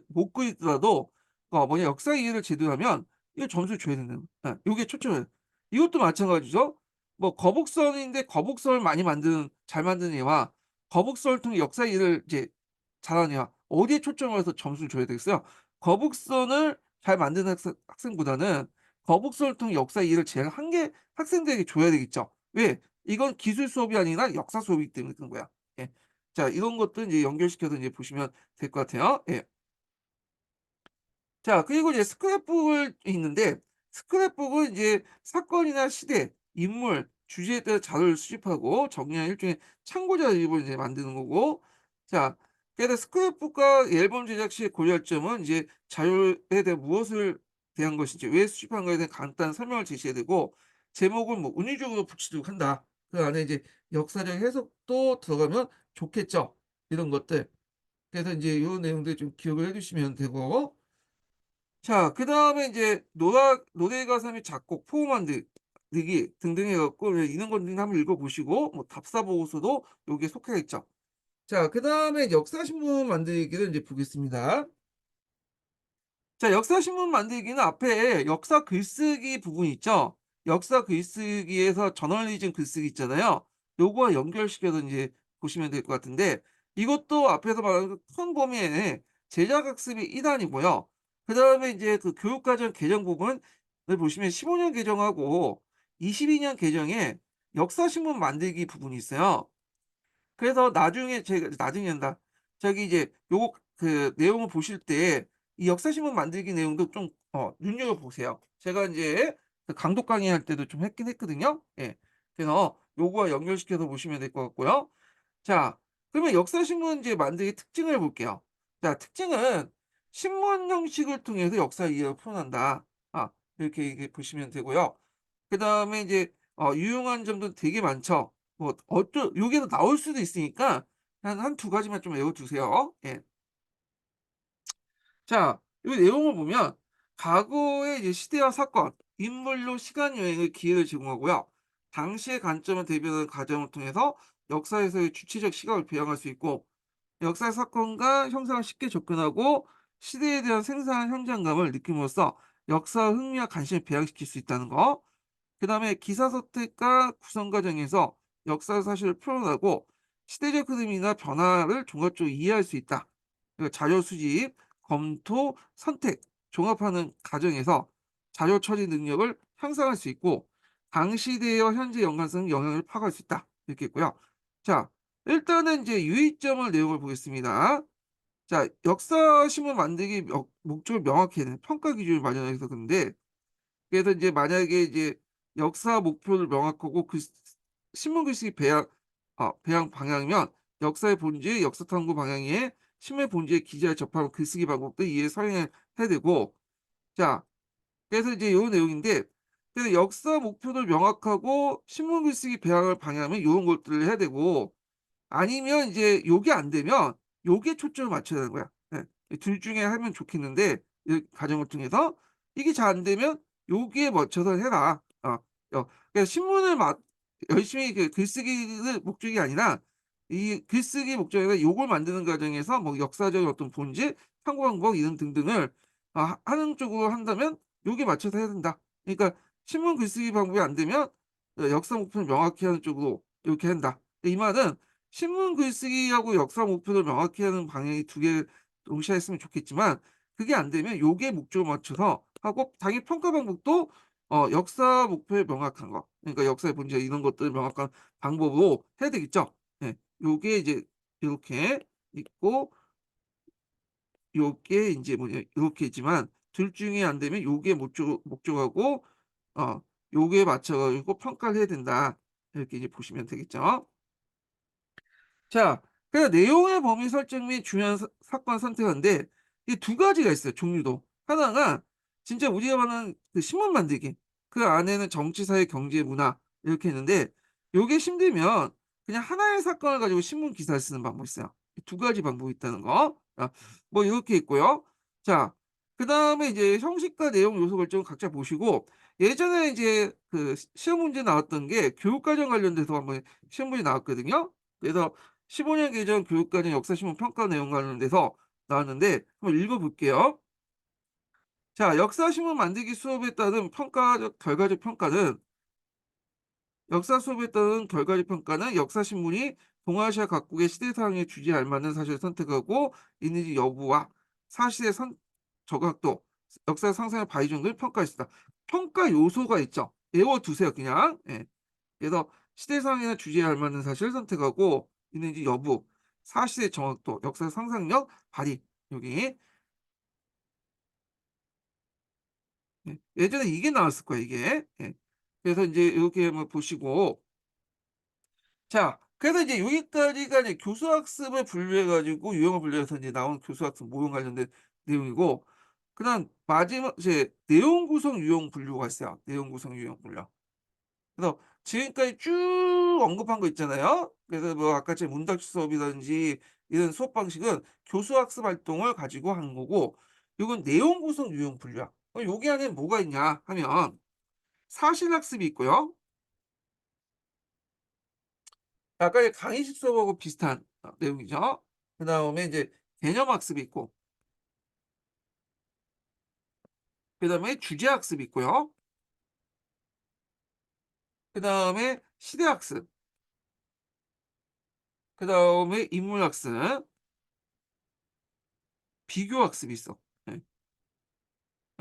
S1: 못 그리더라도 뭐냐 역사 이해를 제대로 하면 이거 점수를 줘야 된다는 요게 초점이에요. 이것도 마찬가지죠. 뭐 거북선인데 거북선을 많이 만드는 잘 만드는 애와 거북선을 통해 역사 이해를 이제 잘하는 애와 어디에 초점을 해서 점수를 줘야 되겠어요? 거북선을 잘 만드는 학생보다는 거북선을 통해 역사 이해를 제일 한 개 학생들에게 줘야 되겠죠. 왜? 이건 기술 수업이 아니라 역사 수업이기 때문에 그런 거야. 예. 자, 이런 것도 이제 연결시켜서 이제 보시면 될 것 같아요. 예. 자, 그리고 이제 스크랩북을 있는데 스크랩북은 이제 사건이나 시대, 인물, 주제에 따라 자료를 수집하고 정리한 일종의 참고 자료집을 이제 만드는 거고, 자, 그래서 스크랩북과 앨범 제작 시의 고려할 점은 이제 자료에 대해 무엇을 대한 것인지, 왜 수집한 거에 대한 간단한 설명을 제시해야 되고, 제목을 뭐 은유적으로 붙이도록 한다. 그 안에 이제 역사적 해석도 들어가면 좋겠죠. 이런 것들. 그래서 이제 요 내용들 좀 기억을 해 두시면 되고, 자, 그다음에 인제 노래 가사 및 작곡, 포음 만들기 등등 해 갖고 예 이런 것들 한번 읽어 보시고 뭐 답사 보고서도 여기에 속하겠죠. 자, 그다음에 역사신문 만들기를 인제 보겠습니다. 자, 역사신문 만들기는 앞에 역사 글쓰기 부분이 있죠. 역사 글쓰기에서 저널리즘 글쓰기 있잖아요. 요거와 연결시켜서 인제 보시면 될 것 같은데 이것도 앞에서 말한 그 큰 범위의 제작 학습의 일환이고요. 그다음에 인제 그 교육과정 개정 부분을 보시면 15년 개정하고 22년 개정에 역사신문 만들기 부분이 있어요. 그래서 나중에 제가 나중에 한다. 저기 이제 요거 그 내용을 보실 때 이 역사신문 만들기 내용도 좀 눈여겨 보세요. 제가 인제 그 강독 강의할 때도 좀 했긴 했거든요. 예. 그래서 요거와 연결시켜서 보시면 될 것 같고요. 자, 그러면 역사신문 이제 만들기 특징을 볼게요. 자, 특징은 신문 형식을 통해서 역사 이해를 풀어낸다. 이렇게 보시면 되고요. 그다음에 이제 유용한 점도 되게 많죠. 뭐 여기에서 나올 수도 있으니까 한 두 가지만 좀 외워 두세요. 예. 자, 이 내용을 보면 과거의 이제 시대와 사건, 인물로 시간 여행의 기회를 제공하고요. 당시의 관점을 대변하는 과정을 통해서 역사에서의 주체적 시각을 배양할 수 있고 역사 사건과 형상을 쉽게 접근하고 시대에 대한 생생한 현장감을 느낌으로써 역사 흥미와 관심을 배양시킬 수 있다는 거. 그다음에 기사 선택과 구성 과정에서 역사 사실을 표현하고 시대적 흐름이나 변화를 종합적으로 이해할 수 있다. 그리고 자료 수집, 검토, 선택, 종합하는 과정에서 자료 처리 능력을 향상할 수 있고 당시대와 현재 연관성 영향을 파악할 수 있다. 이렇게 있고요. 자, 일단은 이제 유의점을 내용을 보겠습니다. 자, 역사 신문 만들기 목적을 명확히 해야 되는 평가 기준을 마련해서 그런데 그래서 이제 만약에 이제 역사 목표를 명확하고 신문 글쓰기 배양 방향이면 역사의 본질, 역사 탐구 방향에 신문의 본질의 기자를 접하고 글쓰기 방법도 이해 설명을 해야 되고 자 그래서 이제 요 내용인데 그래서 역사 목표를 명확하고 신문 글쓰기 배양을 방향하면 요런 것들을 해야 되고 아니면 이제 요게 안 되면 요게 초점을 맞춰야 되는 거야. 예. 이 둘 중에 하면 좋겠는데 이 과정을 통해서 이게 잘 안 되면 요기에 맞춰서 해라. 그러니까 신문을 열심히 글쓰기를 목적이 아니라 이 글쓰기 목적이 아니라 요걸 만드는 과정에서 뭐 역사적인 어떤 본질, 탐구 방법 이런 등등을 하는 쪽으로 한다면 요게 맞춰서 해야 된다. 그러니까 신문 글쓰기 방법이 안 되면 역사 목표를 명확히 하는 쪽으로 이렇게 한다. 이 말은 신문 글쓰기하고 역사 목표를 명확히 하는 방향이 두 개 동시에 했으면 좋겠지만 그게 안 되면 요게 목적을 맞춰서 하고 당연히 평가 방법도 역사 목표에 명확한 거 그러니까 역사의 본질 이런 것들을 명확한 방법으로 해야 되겠죠. 예. 요게 이제 요렇게 있고 요게 인제 뭐냐 요렇게 있지만 둘 중에 안 되면 요게 목적하고 어 요거에 맞춰 가지고 평가를 해야 된다. 이렇게 이제 보시면 되겠죠. 자, 그래서 내용의 범위 설정 및 중요한 사건 선택하는데 이 두 가지가 있어요, 종류도. 하나가 진짜 우리가 말하는 그 신문 만들기. 그 안에는 정치, 사회, 경제, 문화 이렇게 있는데 요게 힘들면 그냥 하나의 사건을 가지고 신문 기사를 쓰는 방법이 있어요. 이두 가지 방법이 있다는 거. 뭐 이렇게 있고요. 자, 그다음에 이제 형식과 내용 요소 결정을 각자 보시고 예전에 이제 그 시험 문제 나왔던 게 교육과정 관련돼서 한번 시험 문제 나왔거든요. 그래서 15년 개정 교육과정 역사신문 평가 내용 관련돼서 나왔는데 한번 읽어 볼게요. 자, 역사신문 만들기 수업에 따른 평가적 결과적 평가는 역사 수업에 따른 결과적 평가는 역사신문이 동아시아 각국의 시대상의 주제에 알맞는 사실을 선택하고 있는지 여부와 사실의 정확도, 역사 상상의 바이 정도를 평가했습니다. 평가 요소가 있죠. 외워 두세요, 그냥. 예. 그래서 시대상이나 주제에 알맞는 사실을 선택하고 있는지 여부, 사실의 정확도, 역사 상상력 발휘. 여기 예전에 이게 나왔을 거예요, 이게. 예. 그래서 이제 이렇게 한번 보시고 자, 그래서 이제 여기까지가 이제 교수학습을 분류해 가지고 유형을 분류해서 이제 나온 교수학습 모형 관련된 내용이고 그다음 마지막 이제 내용 구성 유형 분류가 있어요. 내용 구성 유형 분류. 그래서 지금까지 쭉 언급한 거 있잖아요. 그래서 뭐 아까처럼 문답식 수업이라든지 이런 수업 방식은 교수학습 활동을 가지고 하는 거고 요건 내용 구성 유형 분류야. 여기 안에 뭐가 있냐 하면 사실학습이 있고요. 약간의 강의식 수업하고 비슷한 내용이죠. 그다음에 이제 개념학습이 있고 그다음에 주제학습이 있고요. 그다음에 시대학습, 그다음에 인문학습, 비교학습이 있어. 예.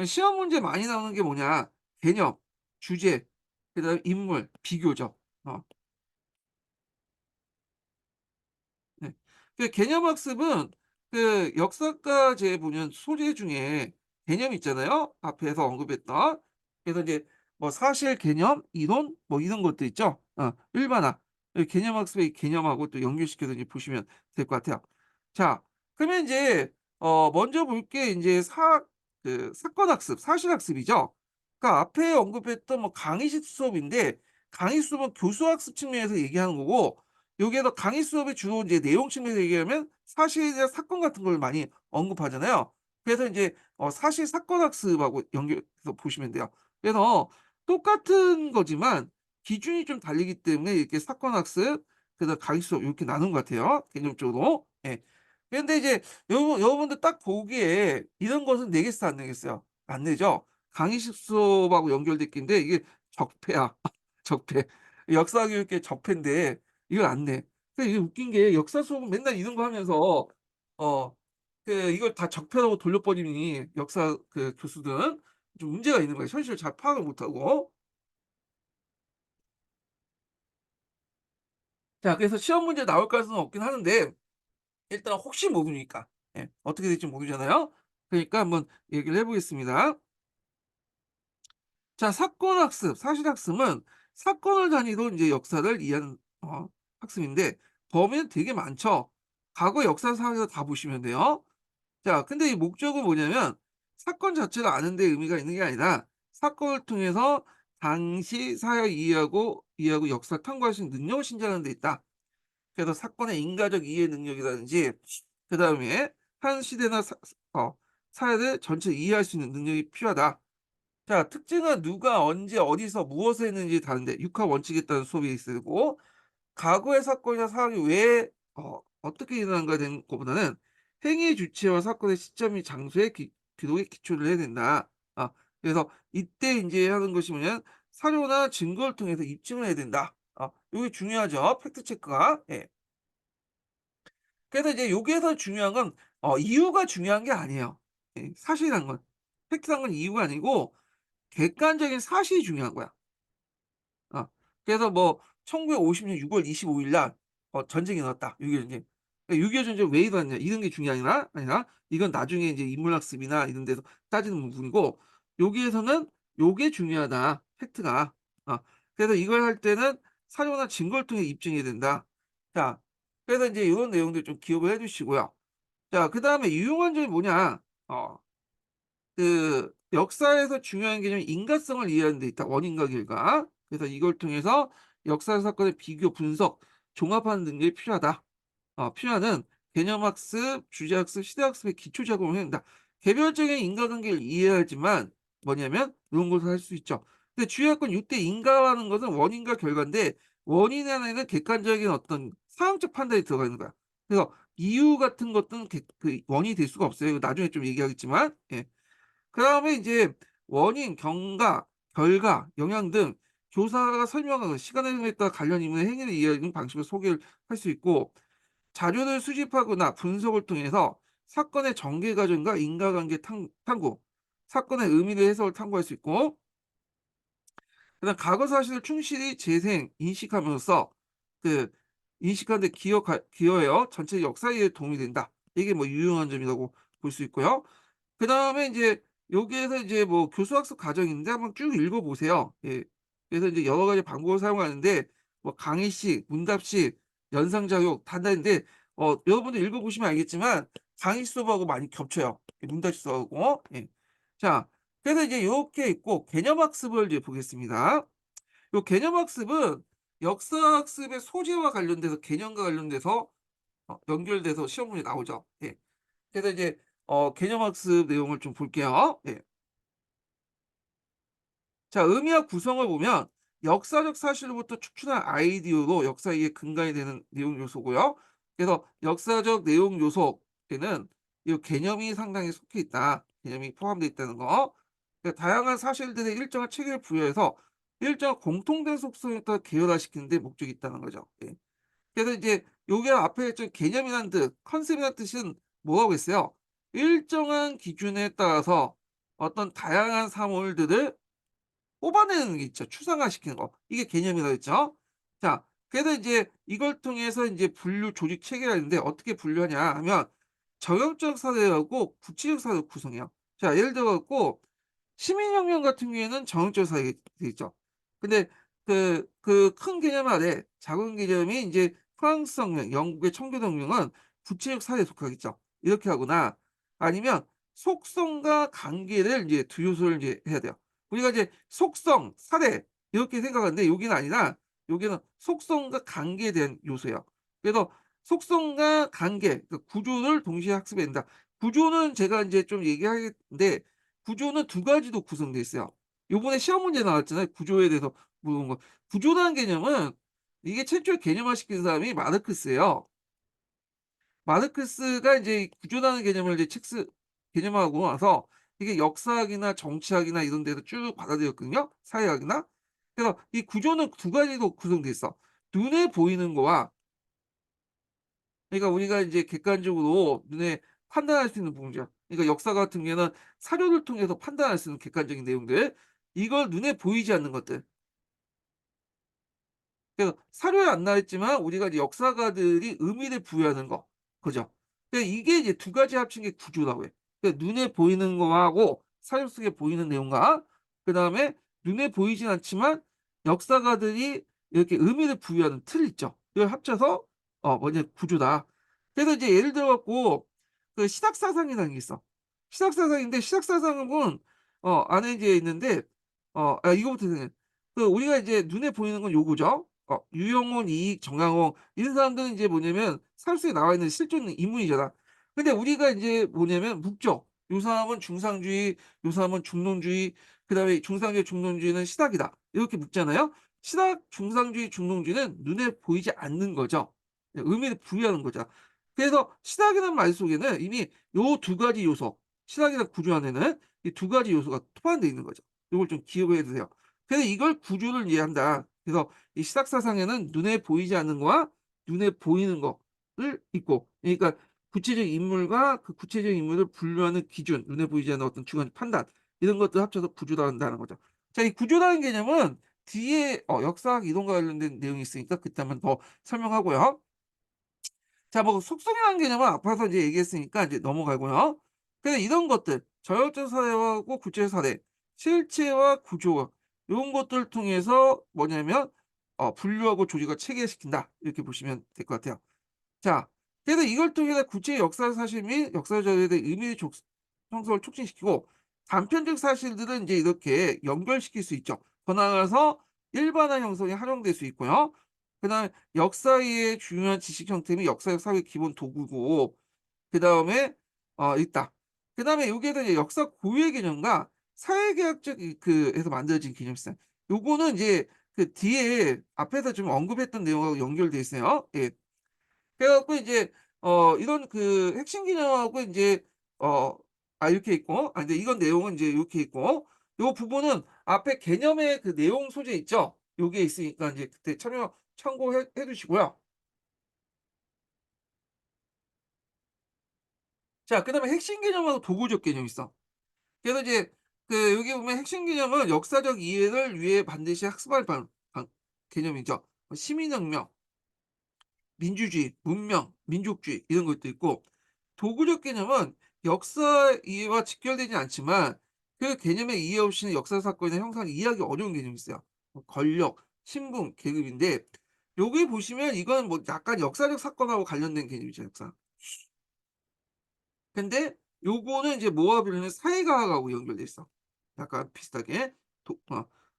S1: 시험 문제 많이 나오는 게 뭐냐? 개념, 주제, 그다음에 인물, 비교죠. 어. 네. 그 개념학습은 그 역사과제 보면 소재 중에 개념 있잖아요. 앞에서 언급했던. 그래서 이제 뭐 사실 개념, 이론 뭐 이런 것도 있죠. 일반화. 이 개념학습의 개념하고 또 연결시켜서 이제 보시면 될 것 같아요. 자, 그러면 이제 먼저 볼 게 이제 사건학습, 사실학습이죠. 그러니까 앞에 언급했던 뭐 강의식 수업인데 강의 수업은 교수학습 측면에서 얘기하는 거고 여기에서 강의 수업의 주로 이제 내용 측면에서 얘기하면 사실이나 사건 같은 걸 많이 언급하잖아요. 그래서 인제 사실 사건 학습하고 연결해서 보시면 돼요. 그래서 똑같은 거지만 기준이 좀 다르기 때문에 이렇게 사건 학습 그다음 강의 수업 요렇게 나눈 것 같아요, 개념적으로. 예. 그런데 이제 여러분들 딱 보기에 이런 것은 내겠어 안 내겠어요? 안 내죠. 강의식 수업하고 연결돼 있긴데 이게 적폐야. 적폐. 역사 교육의 적폐인데 이걸 안 내. 근데 이게 웃긴 게 역사 수업은 맨날 이런 거 하면서 어 이걸 다 적폐라고 돌려버리니 역사 그 교수들은 좀 문제가 있는 거예요. 현실을 잘 파악을 못 하고. 자, 그래서 시험 문제 나올 가능성은 없긴 하는데 일단 혹시 모르니까 어떻게 될지 모르잖아요. 그러니까 한번 얘기를 해 보겠습니다. 자, 사건 학습, 사실 학습은 사건을 단위로 인제 역사를 이해하는 학습인데 범위는 되게 많죠. 과거 역사상에서 다 보시면 돼요. 자, 근데 이 목적은 뭐냐면 사건 자체를 아는 데 의미가 있는 게 아니라 사건을 통해서 당시 사회를 이해하고 역사를 탐구할 수 있는 능력을 신장하는 데 있다. 그래서 사건의 인과적 이해 능력이라든지 그다음에 한 시대나 사회를 전체를 이해할 수 있는 능력이 필요하다. 자, 특징은 누가 언제 어디서 무엇을 했는지 다른데 육하 원칙에 따른 수업이 있고 과거의 사건이나 상황이 왜 어떻게 일어난가에 대한 것보다는 행위의 주체와 사건의 시점 및 장소의 기록에 기초를 해야 된다. 그래서 이때 인제 하는 것이 뭐냐면 사료나 증거를 통해서 입증을 해야 된다. 요게 중요하죠, 팩트 체크가. 예. 그래서 이제 여기에서 중요한 건 이유가 중요한 게 아니에요. 예, 사실이란 건. 팩트란 건 이유가 아니고 객관적인 사실이 중요한 거야. 어. 그래서 뭐 1950년 6월 25일 날 전쟁이 일어났다. 6.25 전쟁. 그러니까 6.25 전쟁 왜 일어났냐 이런 게 중요한 게 아니라 이건 나중에 이제 인문학습이나 이런 데서 따지는 부분이고 여기에서는 요게 중요하다 팩트가. 어, 그래서 이걸 할 때는 사료나 증거를 통해 입증해야 된다. 자, 그래서 이제 이런 내용들 좀 기억을 해주시고요. 자, 그 다음에 유용한 점이 뭐냐? 그 역사에서 중요한 개념이 인과성을 이해하는 데 있다. 원인과 결과. 그래서 이걸 통해서 역사 사건의 비교, 분석, 종합하는 능력이 필요하다. 필요하는 개념학습, 주제학습, 시대학습의 기초 작업을 해야 된다. 개별적인 인과관계를 이해하지만 뭐냐면 이런 것을 할 수 있죠. 근데 주요학건 6대 인과라는 것은 원인과 결과인데 원인 안에는 객관적인 어떤 상황적 판단이 들어가 있는 거야. 그래서 이유 같은 것들은 그 원인이 될 수가 없어요. 이거 나중에 좀 얘기하겠지만, 예. 그 다음에 이제 원인, 경과, 결과, 영향 등 교사가 설명하는 시간의 흐름에 따라 관련 인물의 행위를 이해하는 방식으로 소개를 할 수 있고 자료를 수집하거나 분석을 통해서 사건의 전개 과정과 인과관계 탐구, 사건의 의미를 해석을 탐구할 수 있고 그다음 과거 사실을 충실히 재생, 인식하면서 그 인식하는 데 기여해요. 전체 역사 이해에 도움이 된다. 이게 뭐 유용한 점이라고 볼 수 있고요. 그다음에 이제 여기에서 이제 뭐 교수학습 과정인데 한번 쭉 읽어보세요. 예. 그래서 이제 여러 가지 방법을 사용하는데 뭐 강의식, 문답식, 연상작용, 단답인데 여러분들 읽어보시면 알겠지만 강의 수업하고 많이 겹쳐요. 문답식 수업하고. 예. 자, 그래서 이제 이렇게 있고 개념학습을 이제 보겠습니다. 요 개념학습은 역사학습의 소재와 관련돼서 개념과 관련돼서 연결돼서 시험 문제 나오죠. 예. 그래서 이제 개념학습 내용을 좀 볼게요. 예. 자, 의미와 구성을 보면 역사적 사실로부터 추출한 아이디어로 역사 이해 근간이 되는 내용 요소고요. 그래서 역사적 내용 요소에는 이 개념이 상당히 속해 있다. 개념이 포함되어 있다는 거. 그러니까 다양한 사실들의 일정한 체계를 부여해서 일정한 공통된 속성에 따라 계열화시키는 데 목적이 있다는 거죠. 예. 그래서 이제 요게 앞에 좀 개념이라는 뜻, 컨셉이라는 뜻은 뭐라고 했어요? 일정한 기준에 따라서 어떤 다양한 사물들을 뽑아내는 게 있죠. 추상화시키는 거. 이게 개념이라고 했죠. 자, 그래서 이제 이걸 통해서 이제 분류 조직 체계가 있는데 어떻게 분류하냐 하면 정형적 사례하고 구체적 사례를 구성해요. 자, 예를 들어 갖고 시민혁명 같은 경우에는 정형적 사례가 되죠. 근데 그 큰 개념 아래 작은 개념이 이제 프랑스 혁명, 영국의 청교도혁명은 구체적 사례에 속하겠죠. 이렇게 하거나 아니면 속성과 관계를 이제 두 요소를 이제 해야 돼요. 우리가 이제 속성, 사례 이렇게 생각하는데 여기는 아니라 여기는 속성과 관계에 대한 요소예요. 그래서 속성과 관계, 그 구조를 동시에 학습해야 된다. 구조는 제가 이제 좀 얘기하겠는데 구조는 두 가지로 구성되어 있어요. 요번에 시험 문제 나왔잖아요. 구조에 대해서 물어본 거. 구조라는 개념은 이게 최초에 개념화시킨 사람이 마르크스예요. 마르크스가 이제 구조라는 개념을 이제 개념화하고 나서 이게 역사학이나 정치학이나 이런 데서 쭉 받아들였거든요. 사회학이나. 그래서 이 구조는 두 가지로 구성돼 있어. 눈에 보이는 거와 그러니까 우리가 이제 객관적으로 눈에 판단할 수 있는 부분이죠. 그러니까 역사 같은 경우에는 사료를 통해서 판단할 수 있는 객관적인 내용들, 이걸 눈에 보이지 않는 것들. 그래서 사료에 안 나와 있지만 우리가 이제 역사가들이 의미를 부여하는 거. 그죠? 그러니까 이게 이제 두 가지 합친 게 구조라고 해요. 그러니까 눈에 보이는 거하고 사료 속에 보이는 내용과 그다음에 눈에 보이진 않지만 역사가들이 이렇게 의미를 부여하는 틀 있죠. 이걸 합쳐서 뭐냐 구조다. 그래서 이제 예를 들어 갖고 그 시각사상이라는 게 있어. 시각사상인데 시각사상은 안에 이제 있는데 이거부터 생각해. 그 우리가 이제 눈에 보이는 건 요거죠. 유영훈, 이익, 정강홍 이런 사람들은 이제 뭐냐면 살수에 나와 있는 실존 인물이잖아. 근데 우리가 이제 뭐냐면 묵죠. 요 사람은 중상주의, 요 사람은 중론주의, 그다음에 중상주의, 중론주의는 시닥이다. 이렇게 묻잖아요. 시닥, 중상주의, 중론주의는 눈에 보이지 않는 거죠. 의미를 부여하는 거죠. 그래서 시닥이라는 말 속에는 이미 요 두 가지 요소, 시닥이라는 구조 안에는 이 두 가지 요소가 포함되어 있는 거죠. 이걸 좀 기억해 두세요. 그래서 이걸 구조를 이해한다. 그래서 이 시각사상에는 눈에 보이지 않는 거와 눈에 보이는 거를 있고, 그러니까 구체적 인물과 그 구체적 인물을 분류하는 기준, 눈에 보이지 않는 어떤 주관 판단 이런 것들 합쳐서 구조라 한다는 거죠. 자, 이 구조라는 개념은 뒤에 역사학 이론과 관련된 내용이 있으니까 그때 한번 더 설명하고요. 자, 뭐 속성이라는 개념은 앞에서 이제 얘기했으니까 이제 넘어가고요. 그래서 이런 것들, 저역적 사례하고 구체적 사례, 실체와 구조 요런 것들을 통해서 뭐냐면 분류하고 조직을 체계시킨다. 이렇게 보시면 될 것 같아요. 자, 그래서 이걸 통해서 구체의 역사 사실 및 역사 전에 대한 의미 형성을 촉진시키고 단편적 사실들은 이제 이렇게 연결시킬 수 있죠. 더 나아가서 일반화 형성에 활용될 수 있고요. 그다음에 역사의 중요한 지식 형태 및 역사적 사고의 기본 도구고 그다음에 있다. 그다음에 여기에다 이제 역사 고유의 개념과 사회계약적 에서 만들어진 개념이 있어요. 요거는 이제 그 뒤에 앞에서 좀 언급했던 내용하고 연결돼 있어요. 예. 그래 갖고 이제 이런 그 핵심 개념하고 인제 어 이렇게 있고 근데 이건 내용은 인제 요렇게 있고 요 부분은 앞에 개념의 그 내용 소재 있죠? 요게 있으니까 인제 그때 참고해 두시고요. 자 그다음에 핵심 개념하고 도구적 개념이 있어. 그래서 이제 여기 보면 핵심 개념은 역사적 이해를 위해 반드시 학습할 개념이죠. 시민혁명, 민주주의, 문명, 민족주의 이런 것도 있고 도구적 개념은 역사 이해와 직결되지 않지만 그 개념의 이해 없이는 역사 사건이나 형사를 이해하기 어려운 개념이 있어요. 뭐 권력, 신분, 계급인데 여기 보시면 이건 뭐 약간 역사적 사건하고 관련된 개념이죠, 역사. 근데 요거는 이제 뭐와 비교하면 사회과학하고 연결돼 있어. 약간 비슷하게.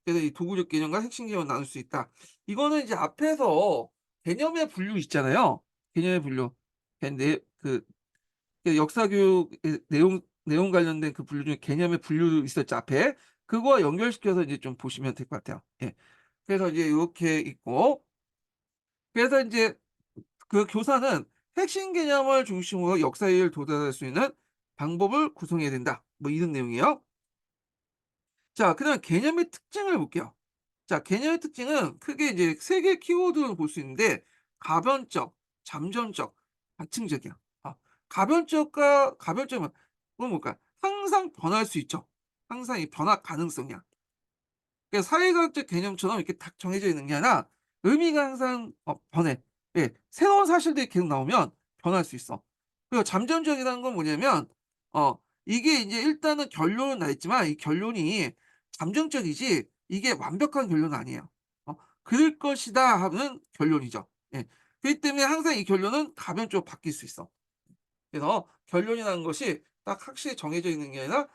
S1: 그래서 이 도구적 개념과 핵심 개념을 나눌 수 있다. 이거는 이제 앞에서 개념의 분류 있잖아요. 개념의 분류. 근데 역사 교육의 내용 관련된 그 분류 중에 개념의 분류 있었죠, 앞에. 그거와 연결시켜서 이제 좀 보시면 될 것 같아요. 예. 그래서 이제 요렇게 있고 그래서 인제 그 교사는 핵심 개념을 중심으로 역사 이해를 도달할 수 있는 방법을 구성해야 된다. 뭐 이런 내용이에요. 자 그다음 개념의 특징을 볼게요. 자 개념의 특징은 크게 이제 3 개의 키워드로 볼 수 있는데 가변적, 잠정적, 다층적이야. 가변적은 그건 뭘까요? 항상 변할 수 있죠. 항상 이 변화 가능성이야. 그러니까 사회과학적 개념처럼 이렇게 딱 정해져 있는 게 아니라 의미가 항상 변해. 예. 새로운 사실들이 계속 나오면 변할 수 있어. 그리고 잠정적이라는 건 뭐냐면 이게 인제 일단은 결론은 나 있지만 이 결론이 잠정적이지 이게 완벽한 결론은 아니에요. '그럴 것이다.' 하는 결론이죠. 예. 그렇기 때문에 항상 이 결론은 가변적으로 바뀔 수 있어. 그래서 결론이라는 것이 딱 확실히 정해져 있는 게 아니라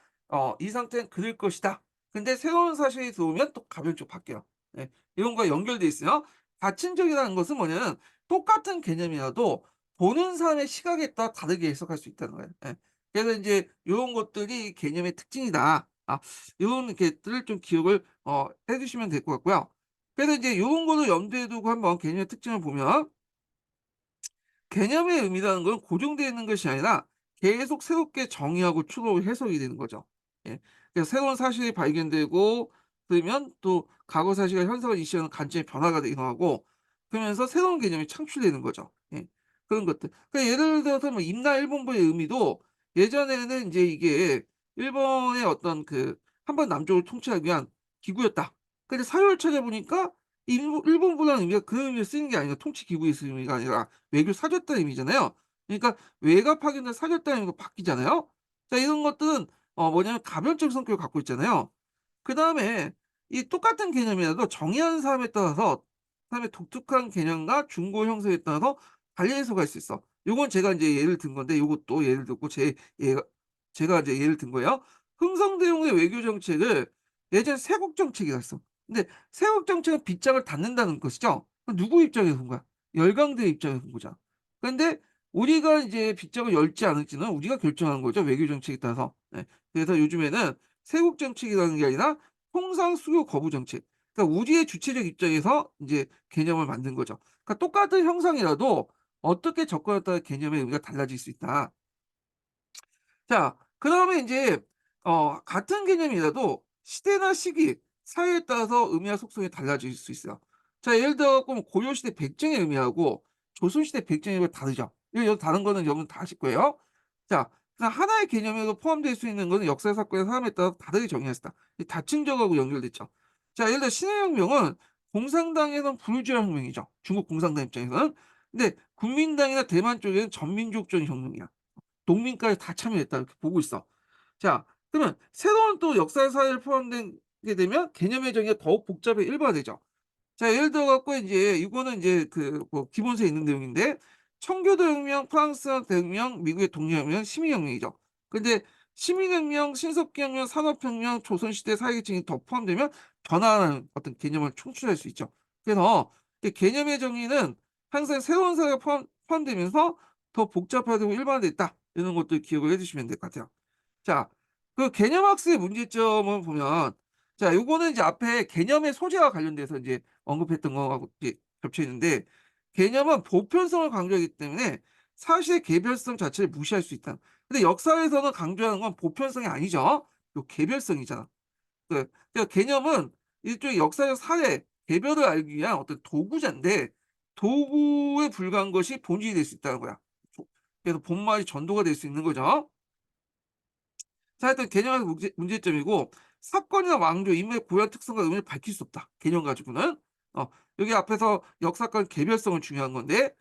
S1: '이 상태는 그럴 것이다.' 근데 새로운 사실이 들어오면 또 가변적으로 바뀌어요. 예. 이런 거와 연결돼 있어요. 다층적이라는 것은 뭐냐면 똑같은 개념이라도 보는 사람의 시각에 따라 다르게 해석할 수 있다는 거예요. 예. 그래서 인제 요런 것들이 개념의 특징이다. 요런 것들을 좀 기억을 해 두시면 될 것 같고요. 그래서 인제 요런 거를 염두에 두고 한번 개념의 특징을 보면 개념의 의미라는 건 고정되어 있는 것이 아니라 계속 새롭게 정의하고 추가로 해석이 되는 거죠. 예. 그래서 새로운 사실이 발견되고 그러면 또 과거 사실과 현상을 이시하는 관점의 변화가 일어나고 그러면서 새로운 개념이 창출되는 거죠. 예. 그런 것들. 그러니까 예를 들어서 뭐 임나 일본부의 의미도 예전에는 인제 이게 일본의 어떤 한번 남쪽을 통치하기 위한 기구였다. 근데 사료를 찾아보니까 일본부라는 의미가 그 의미로 쓰이는 게 아니라 통치 기구의 의미가 아니라 외교를 사줬다는 의미잖아요. 그러니까 외갑 확인을 사줬다는 의미로 바뀌잖아요. 자 이런 것들은 뭐냐면 가변적 성격을 갖고 있잖아요. 그다음에 이 똑같은 개념이라도 정의하는 사람에 따라서 사람의 독특한 개념과 중고 형성에 따라서 달리 해석할 수 있어. 요건 제가 인제 예를 든 건데 요것도 예를 들고 제가 이제 예를 든 거예요. 흥성대용의 외교 정책을 예전에 세국 정책이라 했어. 근데 세국 정책은 빗장을 닫는다는 것이죠. 그럼 누구 입장에서 본 거야? 열강대의 입장에서 본 거잖아. 근데 우리가 이제 빗장을 열지 않을지는 우리가 결정하는 거죠, 외교 정책에 따라서. 예. 그래서 요즘에는 세국 정책이라는 게 아니라 통상 수교 거부 정책. 그러니까 우리의 주체적 입장에서 인제 개념을 만든 거죠. 그러니까 똑같은 형상이라도 어떻게 접근에 따라 개념의 의미가 달라질 수 있다. 자 그다음에 인제 같은 개념이라도 시대나 시기, 사회에 따라서 의미와 속성이 달라질 수 있어요. 자 예를 들어 갖고 뭐 고려시대 백정의 의미하고 조선시대 백정의 의미가 다르죠. 여기 다른 거는 여러분 다 아실 거예요. 자 그냥 하나의 개념에도 포함될 수 있는 거는 역사 사건의 사람에 따라 다르게 정의할 수 있다. 이 다층적하고 연결됐죠. 자 예를 들어 신해혁명은 공산당에서는 불우주한 혁명이죠. 중국 공산당 입장에서는. 근데 국민당이나 대만 쪽에는 전민족적인 혁명이야. 농민까지 다 참여했다 이렇게 보고 있어. 자 그러면 새로운 또 역사 사회를 포함된 되면 개념의 정의가 더욱 복잡해 일반화되죠. 자, 예를 들어 갖고 인제 이거는 인제 그 뭐 기본서에 있는 내용인데, 청교도 혁명, 프랑스 대혁명, 미국의 독립혁명, 시민혁명이죠. 근데 시민혁명, 신석기혁명, 산업혁명, 조선시대 사회계층이 더 포함되면 변화하는 어떤 개념을 총출할 수 있죠. 그래서 이 개념의 정의는 항상 새로운 사회가 포함되면서 더 복잡화되고 일반화됐다, 이런 것들 기억을 해 두시면 될 것 같아요. 자, 그 개념학습의 문제점을 보면, 자, 요거는 이제 앞에 개념의 소재와 관련돼서 이제 언급했던 거하고 이제 겹쳐 있는데, 개념은 보편성을 강조하기 때문에 사실의 개별성 자체를 무시할 수 있다. 근데 역사에서는 강조하는 건 보편성이 아니죠. 요 개별성이잖아. 개념은 일종의 역사적 사회, 개별을 알기 위한 어떤 도구자인데, 도구에 불과한 것이 본질이 될 수 있다는 거야. 그래서 본말이 전도가 될 수 있는 거죠. 자, 하여튼 개념의 문제점이고, 사건이나 왕조, 인물의 고유한 특성과 의미를 밝힐 수 없다, 개념 가지고는. 어 여기 앞에서 역사관 개별성은 중요한 건데,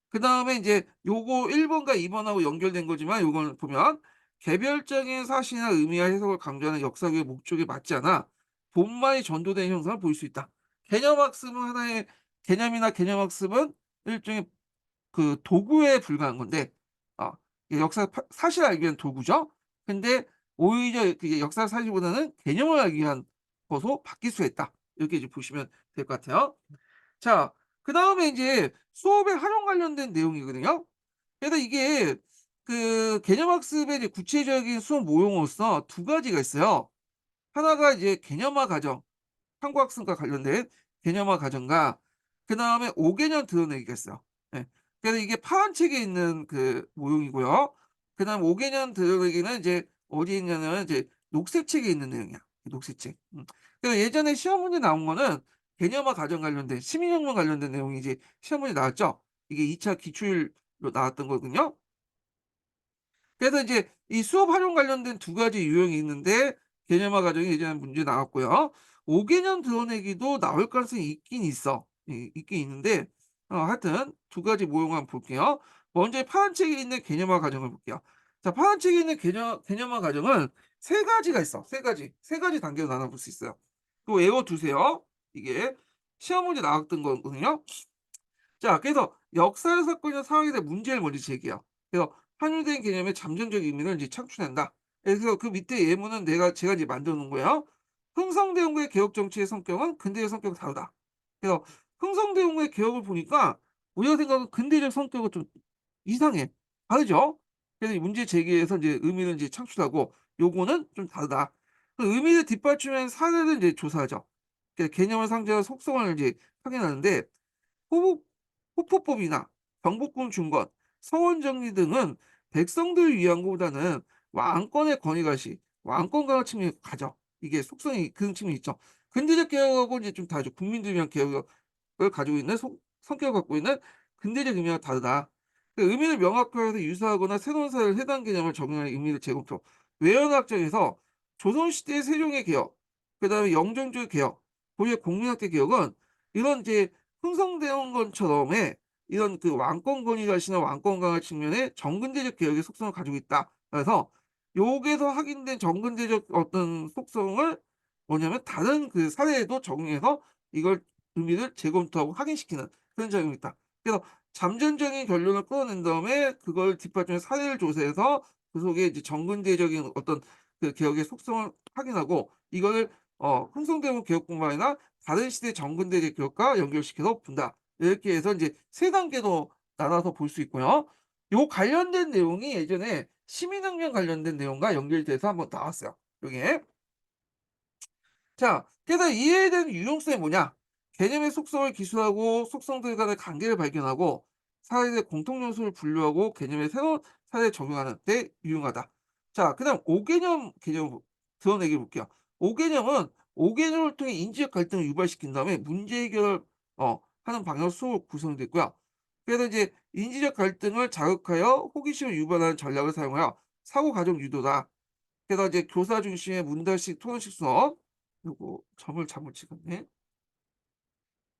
S1: 그다음에 인제 요거 1 번과 2 번하고 연결된 거지만, 요거는 보면 개별적인 사실이나 의미와 해석을 강조하는 역사교의 목적에 맞지 않아 본말이 전도되는 형상을 보일 수 있다. 개념학습은 하나의, 개념이나 개념학습은 일종의 그 도구에 불과한 건데, 어 이 역사 사실을 알기 위한 도구죠. 근데 오히려 그게 역사 사실보다는 개념을 알기 위한 것으로 바뀔 수 있다, 이렇게 이제 보시면 될 것 같아요. 자, 그다음에 인제 수업의 활용 관련된 내용이거든요. 그래서 이게 그 개념학습의 이제 구체적인 수업 모형으로서 두 가지가 있어요. 하나가 이제 개념화 과정, 한국학습과 관련된 개념화 과정과, 그다음에 5 개년 드러내기가 있어요. 예. 그래서 이게 파란책에 있는 그 모형이고요. 그다음 5 개년 드러내기는 이제 어디에 있냐면 이제 녹색책에 있는 내용이야, 녹색책. 그래서 예전에 시험 문제 나온 거는 개념화 과정 관련된, 시민혁명 관련된 내용이 이제 시험 문제 나왔죠. 이게 2차 기출로 나왔던 거거든요. 그래서 이제 이 수업 활용 관련된 두 가지 유형이 있는데, 개념화 과정이 예전에 문제 나왔고요. 5 개년 드러내기도 나올 가능성이 있긴 있어. 있긴 있는데, 하여튼 두 가지 모형 한번 볼게요. 먼저 이 파란 책에 있는 개념화 과정을 볼게요. 자, 파란 책에 있는 개념화 과정은 세 가지가 있어. 세 가지. 세 가지 단계로 나눠 볼 수 있어요. 그거 외워 두세요. 이게 시험 문제 나왔던 거거든요. 자, 그래서 역사의 사건이나 상황에 대한 문제를 먼저 제기해요. 그래서 한유된 개념의 잠정적 의미를 이제 창출한다. 그래서 그 밑에 예문은 제가 이제 만들어 놓은 거예요. 흥성대원구의 개혁 정치의 성격은 근대의 성격과 다르다. 그래서 흥성대원구의 개혁을 보니까 우리가 생각하는 근대적 성격은 좀 이상해. 다르죠? 그래서 이 문제 제기해서 이제 의미를 이제 창출하고, 요거는 좀 다르다. 그 의미를 뒷받침하는 사례를 이제 조사하죠. 개념을 상징하는 속성을 이제 확인하는데, 호국 호포법이나 경복궁 중건, 서원 정리 등은 백성들을 위한 것보다는 왕권의 권위가시, 왕권 강화 측면이 가죠. 이게 속성이 그런 측면이 있죠. 근대적 개혁하고 이제 좀 다르죠. 국민들을 위한 개혁을 가지고 있는 성격을 갖고 있는 근대적 의미와 다르다. 그 의미를 명확화해서 유사하거나 새로운 사회를 해당 개념을 적용하는 의미를 제공토. 외연학적에서 조선시대 세종의 개혁, 그다음에 영정주의 개혁, 고려 공민학대 개혁은 이런 이제 흥성대원건처럼의 이런 그 왕권 권위가시나 왕권 강화 측면의 정근대적 개혁의 속성을 가지고 있다. 그래서 여기에서 확인된 정근대적 어떤 속성을 뭐냐면 다른 그 사례에도 적용해서 이걸 의미를 재검토하고 확인시키는 그런 작용이 있다. 그래서 잠정적인 결론을 끌어낸 다음에 그걸 뒷받침해 사례를 조사해서 그 속에 이제 정근대적인 어떤 그 개혁의 속성을 확인하고, 이거를 흥성대원 개혁뿐만 아니라 다른 시대 정근대적 기업과 연결시켜서 본다. 이렇게 해서 이제 세 단계로 나눠서 볼 수 있고요. 요 관련된 내용이 예전에 시민혁명 관련된 내용과 연결돼서 한번 나왔어요, 요게. 자, 그래서 이해에 대한 유용성이 뭐냐? 개념의 속성을 기술하고 속성들 간의 관계를 발견하고 사회의 공통 요소를 분류하고 개념의 새로운 사회에 적용하는 데 유용하다. 자, 그다음 5개념 개념 드러내기 볼게요. 5개념은 5개념을 통해 인지적 갈등을 유발시킨 다음에 문제 해결을 하는 방향으로 수업을 구성됐고요. 그래서 이제 인지적 갈등을 자극하여 호기심을 유발하는 전략을 사용하여 사고 과정 유도다. 그래서 이제 교사 중심의 문달식 토론식 수업, 요거 점을 잘못 찍었네.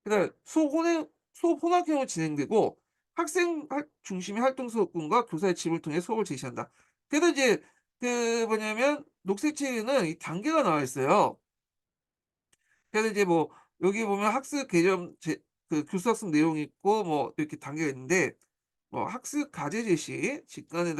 S1: 그다음에 수업 혼합형으로 진행되고 학생 중심의 활동 수업군과 교사의 질문을 통해 수업을 제시한다. 그래서 이제 그 뭐냐면 녹색책에는 이 단계가 나와 있어요. 그래서 이제 뭐 여기 보면 학습 개념 교수 학습 내용이 있고 뭐 이렇게 단계가 있는데 학습 과제 제시, 직관의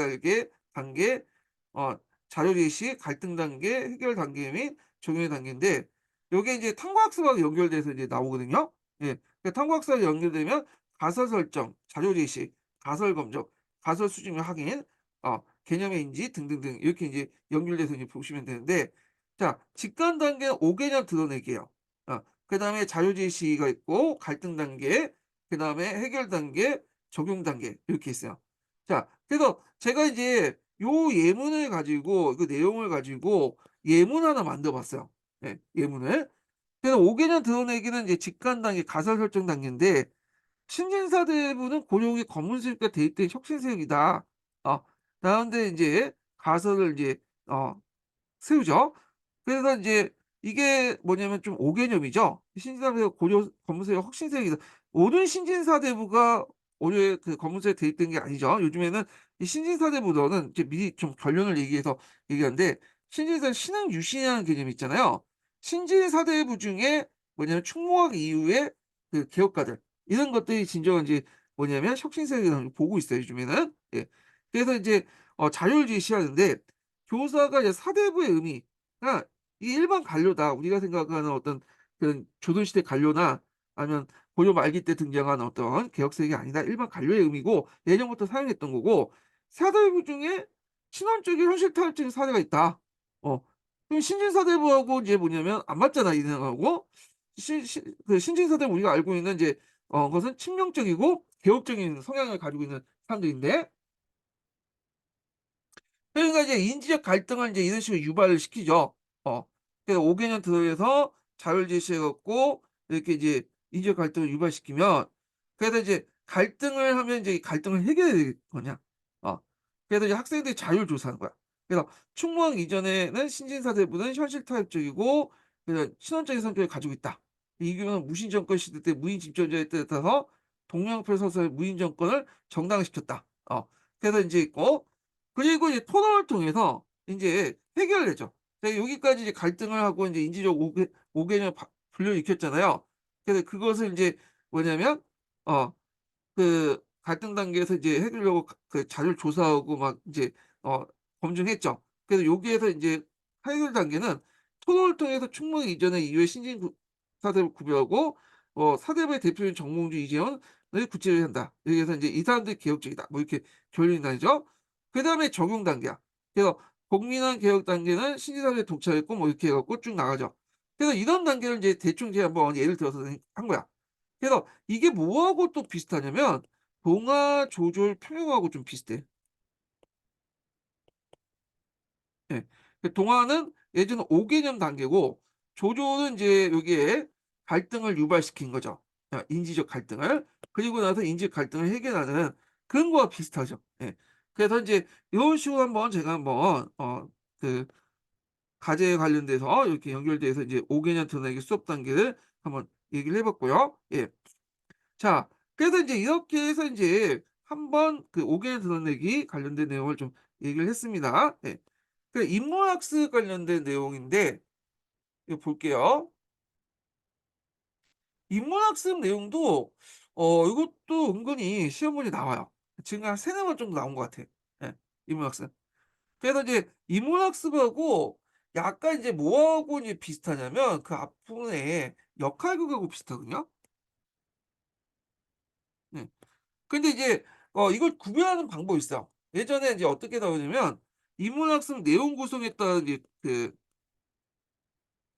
S1: 단계, 어 자료 제시, 갈등 단계, 해결 단계 및 적용의 단계인데 요게 이제 탐구학습하고 연결돼서 이제 나오거든요. 예. 그 탐구학습하고 연결되면 가설 설정, 자료 제시, 가설 검정, 가설 수준 및 확인, 개념의 인지 등등등 이렇게 이제 연결돼서 이제 보시면 되는데 자, 직관 단계는 5 개념 드러내기예요. 그다음에 자료 제시가 있고 갈등 단계, 그다음에 해결 단계, 적용 단계 이렇게 있어요. 자, 그래서 제가 이제 요 예문을 가지고 그 내용을 가지고 예문 하나 만들어 봤어요. 예, 예문을. 그래서 5 개년 드러내기는 이제 직관 단계, 가설 설정 단계인데 신진사 대부는 고려국의 검문수입과 대입된 혁신세력이다. 어 라는데 인제 가설을 인제 어 세우죠. 그래서 인제 이게 뭐냐면 좀 5 개념이죠. 신진사대부 고려 검문소의 혁신세력이다. 모든 신진사대부가 고려의 그 검문소에 대입된 게 아니죠. 요즘에는 이 신진사대부로는 이제 미리 좀 결론을 얘기해서 얘기하는데 신진사 신흥 유신이라는 개념이 있잖아요. 신진사대부 중에 뭐냐면 충무학 이후에 그 개혁가들 이런 것들이 진정한 이제 뭐냐면 혁신세력이라고 보고 있어요 요즘에는. 예. 그래서 인제 자료를 제시하는데 교사가 이제 사대부의 의미가 이 일반 관료다. 우리가 생각하는 어떤 그런 조선시대 관료나 아니면 고려 말기 때 등장한 어떤 개혁세력이 아니다. 일반 관료의 의미고 예전부터 사용했던 거고 사대부 중에 신원적인 현실 타협적인 사례가 있다. 그럼 신진사대부하고 이제 뭐냐면 안 맞잖아, 이네하고. 신 신 그 신진사대부 우리가 알고 있는 이제 것은 친명적이고 개혁적인 성향을 가지고 있는 사람들인데 그러니까 이제 인지적 갈등을 인제 이런 식으로 유발을 시키죠. 어. 그래서 5 개년 들어서 자료를 제시해 갖고 이렇게 이제 인지적 갈등을 유발시키면 그래서 이제 갈등을 하면 이제 이 갈등을 해결해야 될 거냐. 어. 그래서 이제 학생들이 자율 조사하는 거야. 그래서 충무학 이전에는 신진사대부는 현실 타협적이고 신원적인 성격을 가지고 있다. 이경은 무신 정권 시대 때 무인 집권자에 따라서 동양표 서서의 무인 정권을 정당화시켰다. 그래서 인제 있고 그리고 이제 토론을 통해서 인제 해결되죠. 네 여기까지 이제 갈등을 하고 인제 인지적 오개념을 불러일으켰잖아요. 그래서 그것을 인제 뭐냐면 어 갈등 단계에서 이제 해결하려고 자료를 조사하고 막 인제 어 검증했죠. 그래서 여기에서 인제 해결 단계는 토론을 통해서 충분히 이전에 이후에 사대를 구별하고 사대부의 대표인 정몽주, 이재원을 구체화해야 한다. 여기에서 인제 "이 사람들이 개혁적이다." 뭐 이렇게 결론이 나죠. 그다음에 적용 단계야. 그래서 국민화 개혁 단계는 신진사회에 독차했고 뭐 이렇게 해 갖고 쭉 나가죠. 그래서 이런 단계를 이제 대충 이제 한번 예를 들어서 한 거야. 그래서 이게 뭐하고 또 비슷하냐면 동아, 조졸, 평형하고 좀 비슷해. 예. 동아는 예전에 5 개년 단계고 조조는 인제 여기에 갈등을 유발시킨 거죠. 인지적 갈등을. 그리고 나서 인지적 갈등을 해결하는 그런 거와 비슷하죠. 예. 그래서 인제 요런 식으로 한번 제가 한번 그 과제에 관련돼서 이렇게 연결돼서 이제 5 개년 드러내기 수업 단계를 한번 얘기를 해 봤고요. 예. 자 그래서 인제 이렇게 해서 인제 한번 그 5 개년 드러내기 관련된 내용을 좀 얘기를 했습니다. 예. 인문학습 관련된 내용인데 이거 볼게요. 인문학습 내용도 이것도 은근히 시험 문제 나와요. 지금 한 3-4번 정도 나온 것 같아. 예. 인문학습. 그래서 이제 인문학습하고 약간 이제 뭐하고 이제 비슷하냐면 그 앞부분에 역할극하고 비슷하거든요. 네. 근데 이제 이걸 구별하는 방법이 있어요. 예전에 이제 어떻게 나오냐면 인문학습 내용 구성에 따른 이제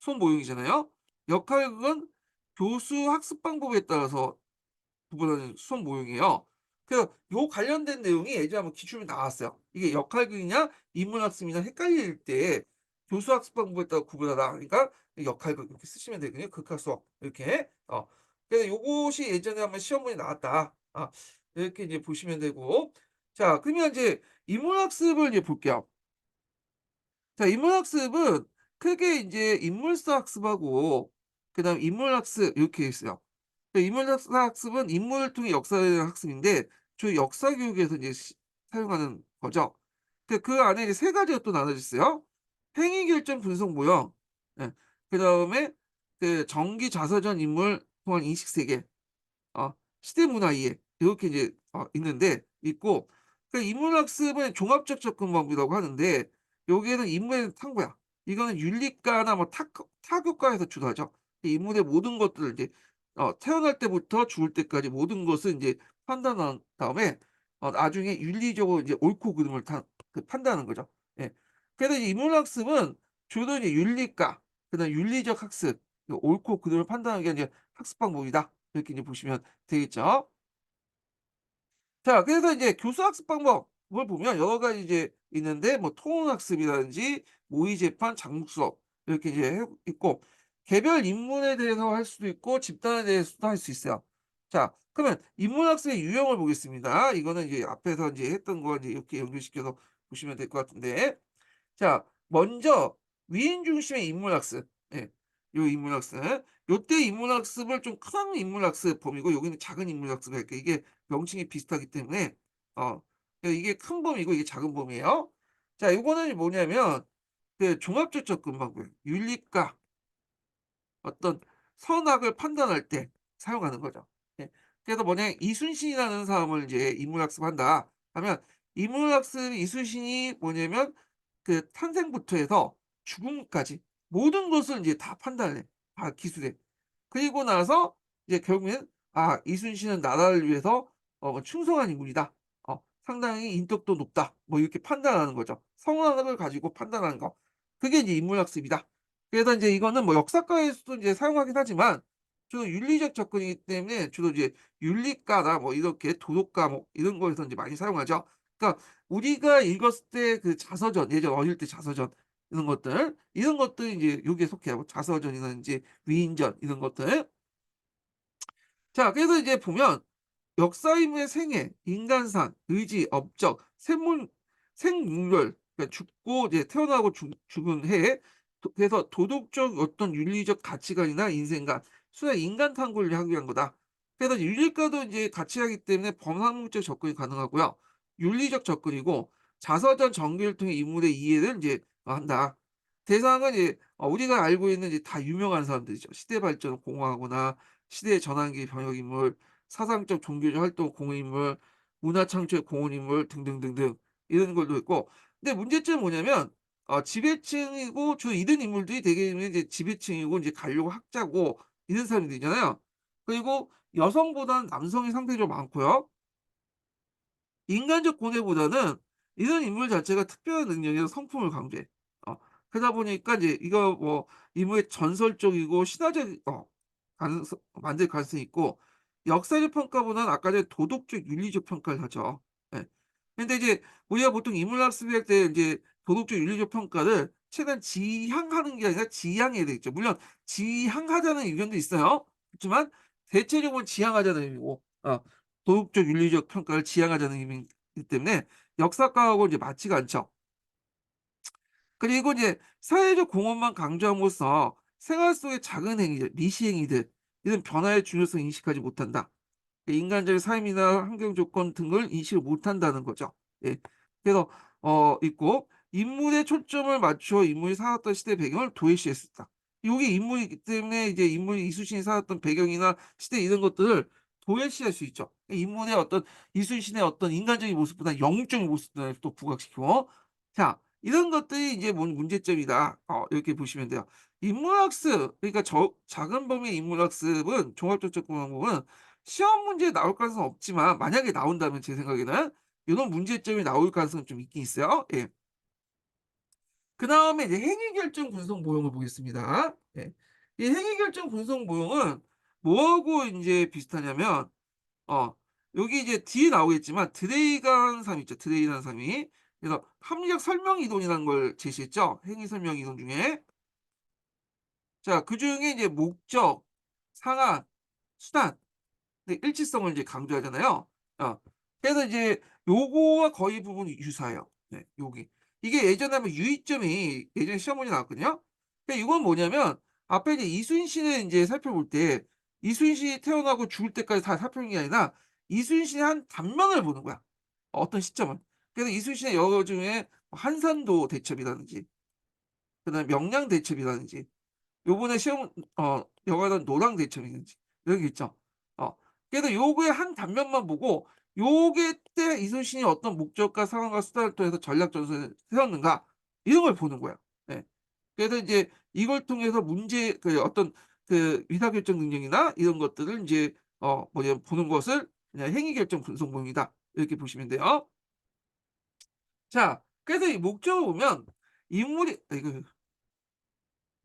S1: 수업 모형이잖아요. 역할극은 교수 학습 방법에 따라서 구분하는 수업 모형이에요. 그래서 요 관련된 내용이 예전에 한번 기출에 나왔어요. 이게 역할극이냐 인문학습이냐 헷갈릴 때 교수 학습 방법에 따라 구분하라. 그러니까 역할극 이렇게 쓰시면 되거든요. 극학 수업 이렇게. 그래서 요것이 예전에 한번 시험 문제 나왔다. 이렇게 이제 보시면 되고. 자 그러면 이제 인문학습을 이제 볼게요. 자 인문학습은 크게 인제 인물사 학습하고 그다음에 인문학습 이렇게 있어요. 인문학사 학습은 인물을 통해 역사에 대한 학습인데 주로 역사 교육에서 이제 사용하는 거죠. 그 안에 이제 3 가지가 또 나눠져 있어요. 행위 결정 분석 모형 예 그다음에 그 전기 자서전 인물 통한 인식 세계, 시대 문화 이해 요렇게 이제 있는데 있고, 그 인문학습은 종합적 접근 방법이라고 하는데 여기에는 인물의 탐구야. 이거는 윤리과나 뭐 타교과에서 주도하죠. 이 인물의 모든 것들을 이제 태어날 때부터 죽을 때까지 모든 것을 인제 판단한 다음에 나중에 윤리적으로 이제 옳고 그름을 다 그 판단하는 거죠. 예. 그래서 이 인문학습은 주로 이제 윤리과, 그다음에 윤리적 학습, 옳고 그름을 판단하는 게 이제 학습 방법이다. 이렇게 이제 보시면 되겠죠. 자, 그래서 이제 교수 학습 방법을 보면 여러 가지 이제 있는데 뭐 토론 학습이라든지 모의 재판, 장목 수업 이렇게 이제 있고, 개별 인문에 대해서 할 수도 있고 집단에 대해서도 할 수 있어요. 자, 그러면 인문 학습의 유형을 보겠습니다. 이거는 이제 앞에서 이제 했던 거 이제 이렇게 연결시켜서 보시면 될 것 같은데. 자, 먼저 위인 중심의 인문학습. 예. 요 인문학습. 요때 인문학습을 좀 큰 인문학습 범위고 여기는 작은 인문학습이 할게요. 이게 명칭이 비슷하기 때문에 이게 큰 범위고 이게 작은 범위예요. 자, 요거는 뭐냐면 그 종합적 접근 방법, 윤리과 어떤 선악을 판단할 때 사용하는 거죠. 예. 그래서 뭐냐 이순신이라는 사람을 이제 인문학습한다 하면 인문학습 이순신이 뭐냐면 그 탄생부터 해서 죽음까지 모든 것을 인제 다 판단을 해. 다 기술해. 그리고 나서 이제 결국에는 '아 이순신은 나라를 위해서 충성한 인물이다. 상당히 인덕도 높다.' 뭐 이렇게 판단하는 거죠. 성향을 가지고 판단하는 거. 그게 이제 인문학습이다. 그래서 인제 이거는 뭐 역사과에서도 이제 사용하긴 하지만 주로 윤리적 접근이기 때문에 주로 이제 윤리과나 뭐 이렇게 도덕 과목 이런 거에서 인제 많이 사용하죠. 그러니까 우리가 읽었을 때 그 자서전, 예전 어릴 때 자서전 이런 것들이 인제 여기에 속해요. 자서전이라든지 위인전 이런 것들. 자, 그래서 이제 보면 역사인물의 생애, 인간상, 의지, 업적, 생육별, 그러니까 죽고 이제 태어나고 죽은 해, 그래서 도덕적 어떤 윤리적 가치관이나 인생관, 순수한 인간 탐구를 하기 위한 거다. 그래서 윤리과도 이제 같이 하기 때문에 범상문적 접근이 가능하고요. 윤리적 접근이고 자서전 전기를 통해 인물의 이해를 이제 한다. 대상은 이제 우리가 알고 있는 이제 다 유명한 사람들이죠. 시대 발전을 공허하거나 시대의 전환기 병역 인물, 사상적 종교적 활동 공인물, 문화 창출의 공헌인물 등등등등 이런 걸도 있고, 근데 문제점은 뭐냐면 지배층이고 주로 이런 인물들이 대개는 이제 지배층이고 이제 관료 학자고 이런 사람들이잖아요. 그리고 여성보다는 남성이 상대적으로 많고요. 인간적 고뇌보다는 이런 인물 자체가 특별한 능력이나 성품을 강조해. 그러다 보니까 이제 이거 뭐 인물의 전설적이고 신화적 가능성 만들 가능성이 있고, 역사적 평가보다는 아까 전에 도덕적 윤리적 평가를 하죠. 예. 근데 이제 우리가 보통 인문학습 할 때 인제 도덕적 윤리적 평가를 최대한 지향하는 게 아니라 지향해야 되겠죠. 물론 지향하자는 의견도 있어요. 그렇지만 대체적으로 지향하자는 의미고 도덕적 윤리적 평가를 지향하자는 의미이기 때문에 역사과하고 이제 맞지가 않죠. 그리고 이제 사회적 공헌만 강조함으로써 생활 속의 작은 행위들, 미시 행위들 이런 변화의 중요성을 인식하지 못한다. 인간적인 삶이나 환경 조건 등을 인식을 못한다는 거죠. 예. 그래서 있고 인물에 초점을 맞춰 인물이 살았던 시대 배경을 도외시했었다. 요게 인물이기 때문에 이제 인물이 이순신이 살았던 배경이나 시대 이런 것들을 도외시할 수 있죠. 인물의 어떤 이순신의 어떤 인간적인 모습보다 영웅적인 모습들을 또 부각시키고, 자 이런 것들이 이제 문제점이다. 이렇게 보시면 돼요. 인문학습, 그러니까 작은 범위의 인문학습은 종합적 접근 방법은 시험 문제에 나올 가능성은 없지만 만약에 나온다면 제 생각에는 요런 문제점이 나올 가능성은 좀 있긴 있어요. 예. 그다음에 이제 행위결정 분석 모형을 보겠습니다. 예. 이 행위결정 분석 모형은 뭐하고 인제 비슷하냐면 어 여기 이제 뒤에 나오겠지만 드레이가 한 사람 있죠, 드레이라는 사람이. 그래서 합리적 설명 이론이라는 걸 제시했죠, 행위 설명 이론 중에. 자 그중에 이제 목적, 상한, 수단, 네 일치성을 이제 강조하잖아요. 그래서 이제 요거와 거의 부분이 유사해요. 네 요게. 이게 예전에 한번 유의점이 예전에 시험 문제 나왔거든요. 근데 이건 뭐냐면 앞에 이제 이순신을 인제 살펴볼 때 이순신이 태어나고 죽을 때까지 다 살펴보는 게 아니라 이순신의 한 단면을 보는 거야, 어떤 시점을. 그래서 이순신의 여러 중에 한산도 대첩이라든지 그다음에 명량 대첩이라든지 요번에 시험 영화는 노랑 대첩인지 여기 있죠. 어 그래서 요거의 한 단면만 보고 요게 때 이순신이 어떤 목적과 상황과 수단을 통해서 전략 전술을 세웠는가 이런 걸 보는 거예요. 예. 그래서 인제 이걸 통해서 문제 그 어떤 그 의사결정 능력이나 이런 것들을 인제 보는 것을 그냥 행위결정 분석론이다. 이렇게 보시면 돼요. 자 그래서 이 목적을 보면 인물이 이거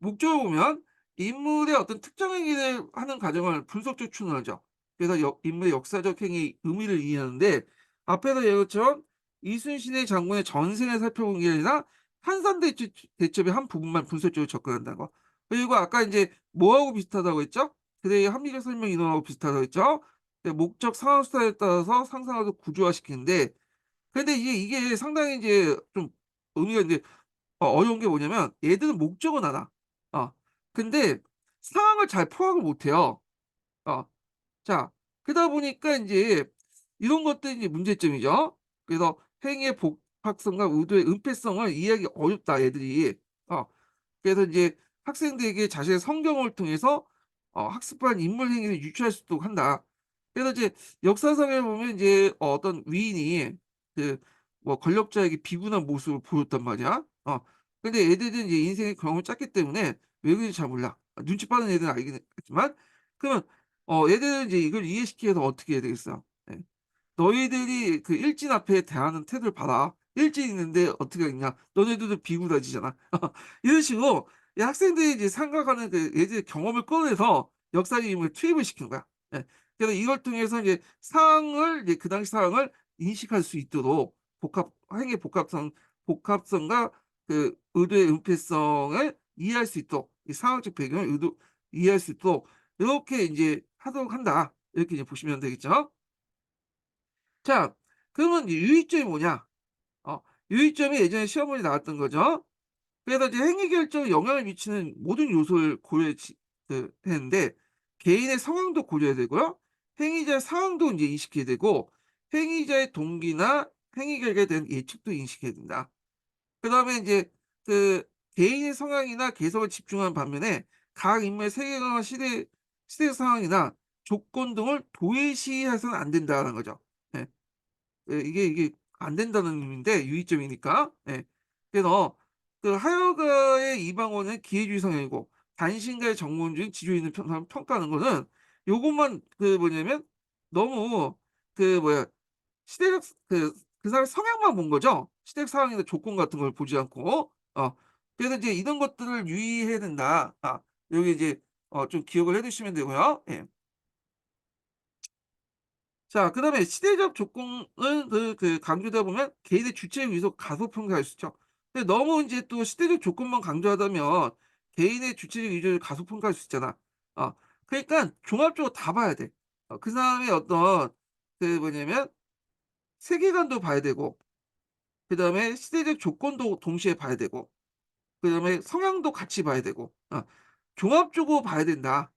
S1: 목적을 보면 인물의 어떤 특정 행위를 하는 과정을 분석적 추론하죠. 그래서 인물의 역사적 행위 의미를 이해하는데 앞에서 얘기한 것처럼 이순신의 장군의 전생을 살펴본 게 아니라 한산대첩의 한 부분만 분석적으로 접근한다는 거. 그리고 아까 인제 뭐하고 비슷하다고 했죠? 그대의 합리적 설명 이론하고 비슷하다고 했죠? 목적 상황 수사에 따라서 상상하고 구조화시키는데 근데 이게 상당히 이제 좀 의미가 있는데 어려운 게 뭐냐면 얘들은 목적은 알아. 어. 근데 상황을 잘 포함을 못 해요. 어. 자 그러다 보니까 인제 이런 것들이 이제 문제점이죠. 그래서 행위의 복합성과 의도의 은폐성을 이해하기 어렵다 얘들이. 어. 그래서 인제 학생들에게 자신의 성경을 통해서 학습한 인물 행위를 유추할 수 있도록 한다. 그래서 이제 역사상에 보면 인제 어떤 위인이 그 권력자에게 비굴한 모습을 보였단 말이야. 근데 애들은 이제 인생의 경험이 짧기 때문에 왜 그런지 잘 몰라. 눈치 빠른 애들은 알겠지만 그러면 얘들은 이제 이걸 이해시키기 위해서 어떻게 해야 되겠어. 예. "너희들이 그 일진 앞에 대하는 태도를 봐라. 일진이 있는데 어떻게 하겠냐. 너네들도 비굴해지잖아." 이런 식으로 이 학생들이 이제 생각하는 그 예전의 경험을 꺼내서 역사님을 투입을 시키는 거야. 예. 그래서 이걸 통해서 이제 상황을 이제 그 당시 상황을 인식할 수 있도록 행위의 복합성과 그 의도의 은폐성을 이해할 수 있도록 이 상황적 배경을 이해할 수 있도록 요렇게 인제 하도록 한다. 이렇게 이제 보시면 되겠죠. 자 그러면 이제 유의점이 뭐냐? 어 유의점이 예전에 시험 문제 나왔던 거죠. 그래서 이제 행위 결정에 영향을 미치는 모든 요소를 했는데 개인의 성향도 고려해야 되고요. 행위자의 상황도 인제 인식해야 되고 행위자의 동기나 행위 결과에 대한 예측도 인식해야 된다. 그다음에 인제 그 개인의 성향이나 개성을 집중하는 반면에 각 인물의 세계관과 시대 상황이나 조건 등을 도외시해서는 안 된다는 거죠. 예. 예 이게 안 된다는 의미인데 유의점이니까. 예. 그래서 그 하여가의 이방원은 기회주의 성향이고 단신가의 정몽주의는 지조 있는 평가하는 거는 요것만 뭐냐면 너무 시대적 그 사람의 성향만 본 거죠. 시대적 상황이나 조건 같은 걸 보지 않고. 그래서 이제 이런 것들을 유의해야 된다. 요게 이제 좀 기억을 해 두시면 되고요. 예. 자 그다음에 시대적 조건을 강조하다 보면 개인의 주체에 의해서 가소평가할 수 있죠. 근데 너무 인제 또 시대적 조건만 강조하다면 개인의 주체적 의존을 가소평가할 수 있잖아. 그러니깐 종합적으로 다 봐야 돼. 그 사람의 어떤 뭐냐면 세계관도 봐야 되고 그다음에 시대적 조건도 동시에 봐야 되고 그다음에 성향도 같이 봐야 되고 종합적으로 봐야 된다.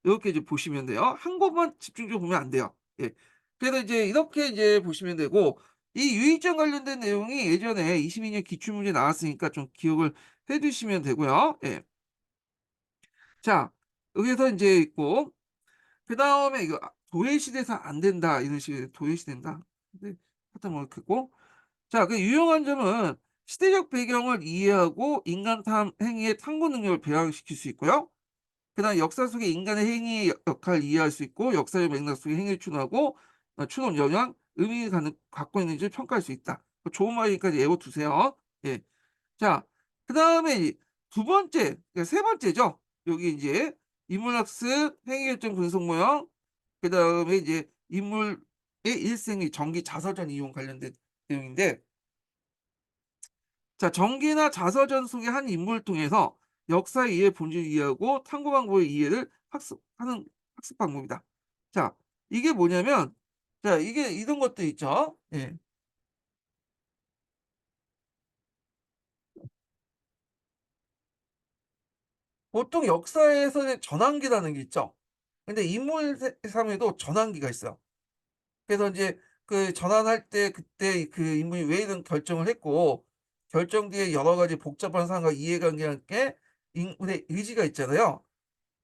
S1: 요렇게 이제 보시면 돼요. 한 곳만 집중적으로 보면 안 돼요. 예. 그래서 이제 이렇게 이제 보시면 되고 이 유의점 관련된 내용이 예전에 22년 기출문제 나왔으니까 좀 기억을 해 두시면 되고요. 예. 자 여기서 인제 있고 그다음에 이거 도외시돼서 안 된다 이런 식으로 도외시된다. 근데 하여튼 뭐 그랬고 자 그 유용한 점은 시대적 배경을 이해하고 인간 행위의 탐구 능력을 배양시킬 수 있고요. 그다음에 역사 속의 인간의 행위의 역할을 이해할 수 있고 역사의 맥락 속의 행위를 추론하고 추론 영향, 의미를 갖고 있는지를 평가할 수 있다. 좋은 말이니까 외워 두세요. 예. 자 그다음에 두 번째 세 번째죠. 여기 인제 인문학습, 행위결정 분석 모형 그다음에 이제 인물의 일생의 전기 자서전 이용 관련된 내용인데 자 전기나 자서전 속의 한 인물을 통해서 역사의 이해 본질을 이해하고 탐구 방법의 이해를 학습하는 학습 방법이다. 자 이게 뭐냐면 자 이게 이런 것도 있죠. 예. 보통 역사에서는 전환기라는 게 있죠. 근데 인물 삶에도 전환기가 있어요. 그래서 인제 그 전환할 때 그때 그 인물이 왜 이런 결정을 했고 결정 뒤에 여러 가지 복잡한 상황과 이해관계와 함께 인물의 의지가 있잖아요.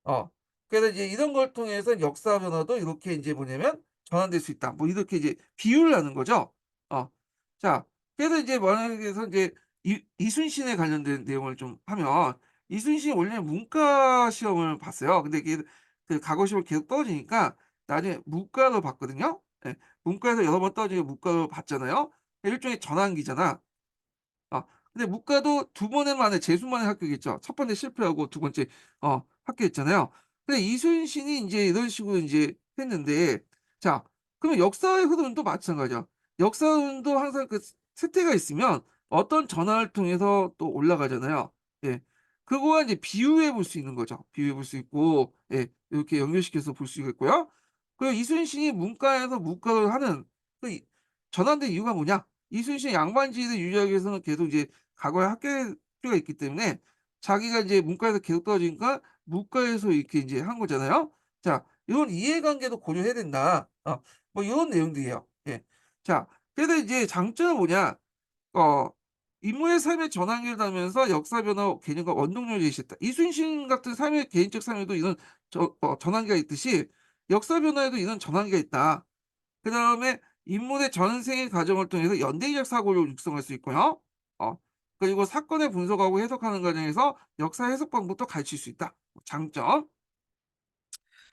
S1: 어. 그래서 이제 이런 걸 통해서 역사 변화도 이렇게 인제 뭐냐면 전환될 수 있다. 뭐 이렇게 이제 비유를 하는 거죠. 어. 자, 그래서 이제 만약에서 인제 이 이순신에 관련된 내용을 좀 하면, 이순신이 원래 문과 시험을 봤어요. 근데 이게 그 과거 시험을 계속 떨어지니까 나중에 문과로 봤거든요. 예. 문과에서 여러 번 떨어지고 문과로 봤잖아요. 일종의 전환기잖아. 근데 문과도 두 번에 만에 재수만에 합격했죠. 첫 번째 실패하고 두 번째 합격했잖아요. 근데 이순신이 인제 이런 식으로 인제 했는데, 자, 그러면 역사의 흐름도 마찬가지야. 역사 흐름도 항상 그 세태가 있으면 어떤 전환을 통해서 또 올라가잖아요. 예. 그거와 이제 비유해 볼 수 있는 거죠. 비유해 볼 수 있고, 예, 요렇게 연결시켜서 볼 수 있겠고요. 그리고 이순신이 문과에서 문과를 하는 그 전환된 이유가 뭐냐? 이순신이 양반지위를 유지하기 위해서는 계속 이제 과거에 합격할 필요가 있기 때문에 자기가 이제 문과에서 계속 떨어지니까 문과에서 이렇게 인제 한 거잖아요. 자, 요런 이해관계도 고려해야 된다. 뭐 요런 내용들이에요. 예. 자, 그래서 이제 장점은 뭐냐? 어 인물의 삶의 전환기를 타면서 역사 변화 개념과 원동력을 제시했다. 이순신 같은 삶의 개인적 삶에도 이런 전환기가 있듯이 역사 변화에도 이런 전환기가 있다. 그다음에 인물의 전생의 과정을 통해서 연대의적 사고를 육성할 수 있고요. 어 그리고 사건을 분석하고 해석하는 과정에서 역사 해석 방법도 가르칠 수 있다. 장점.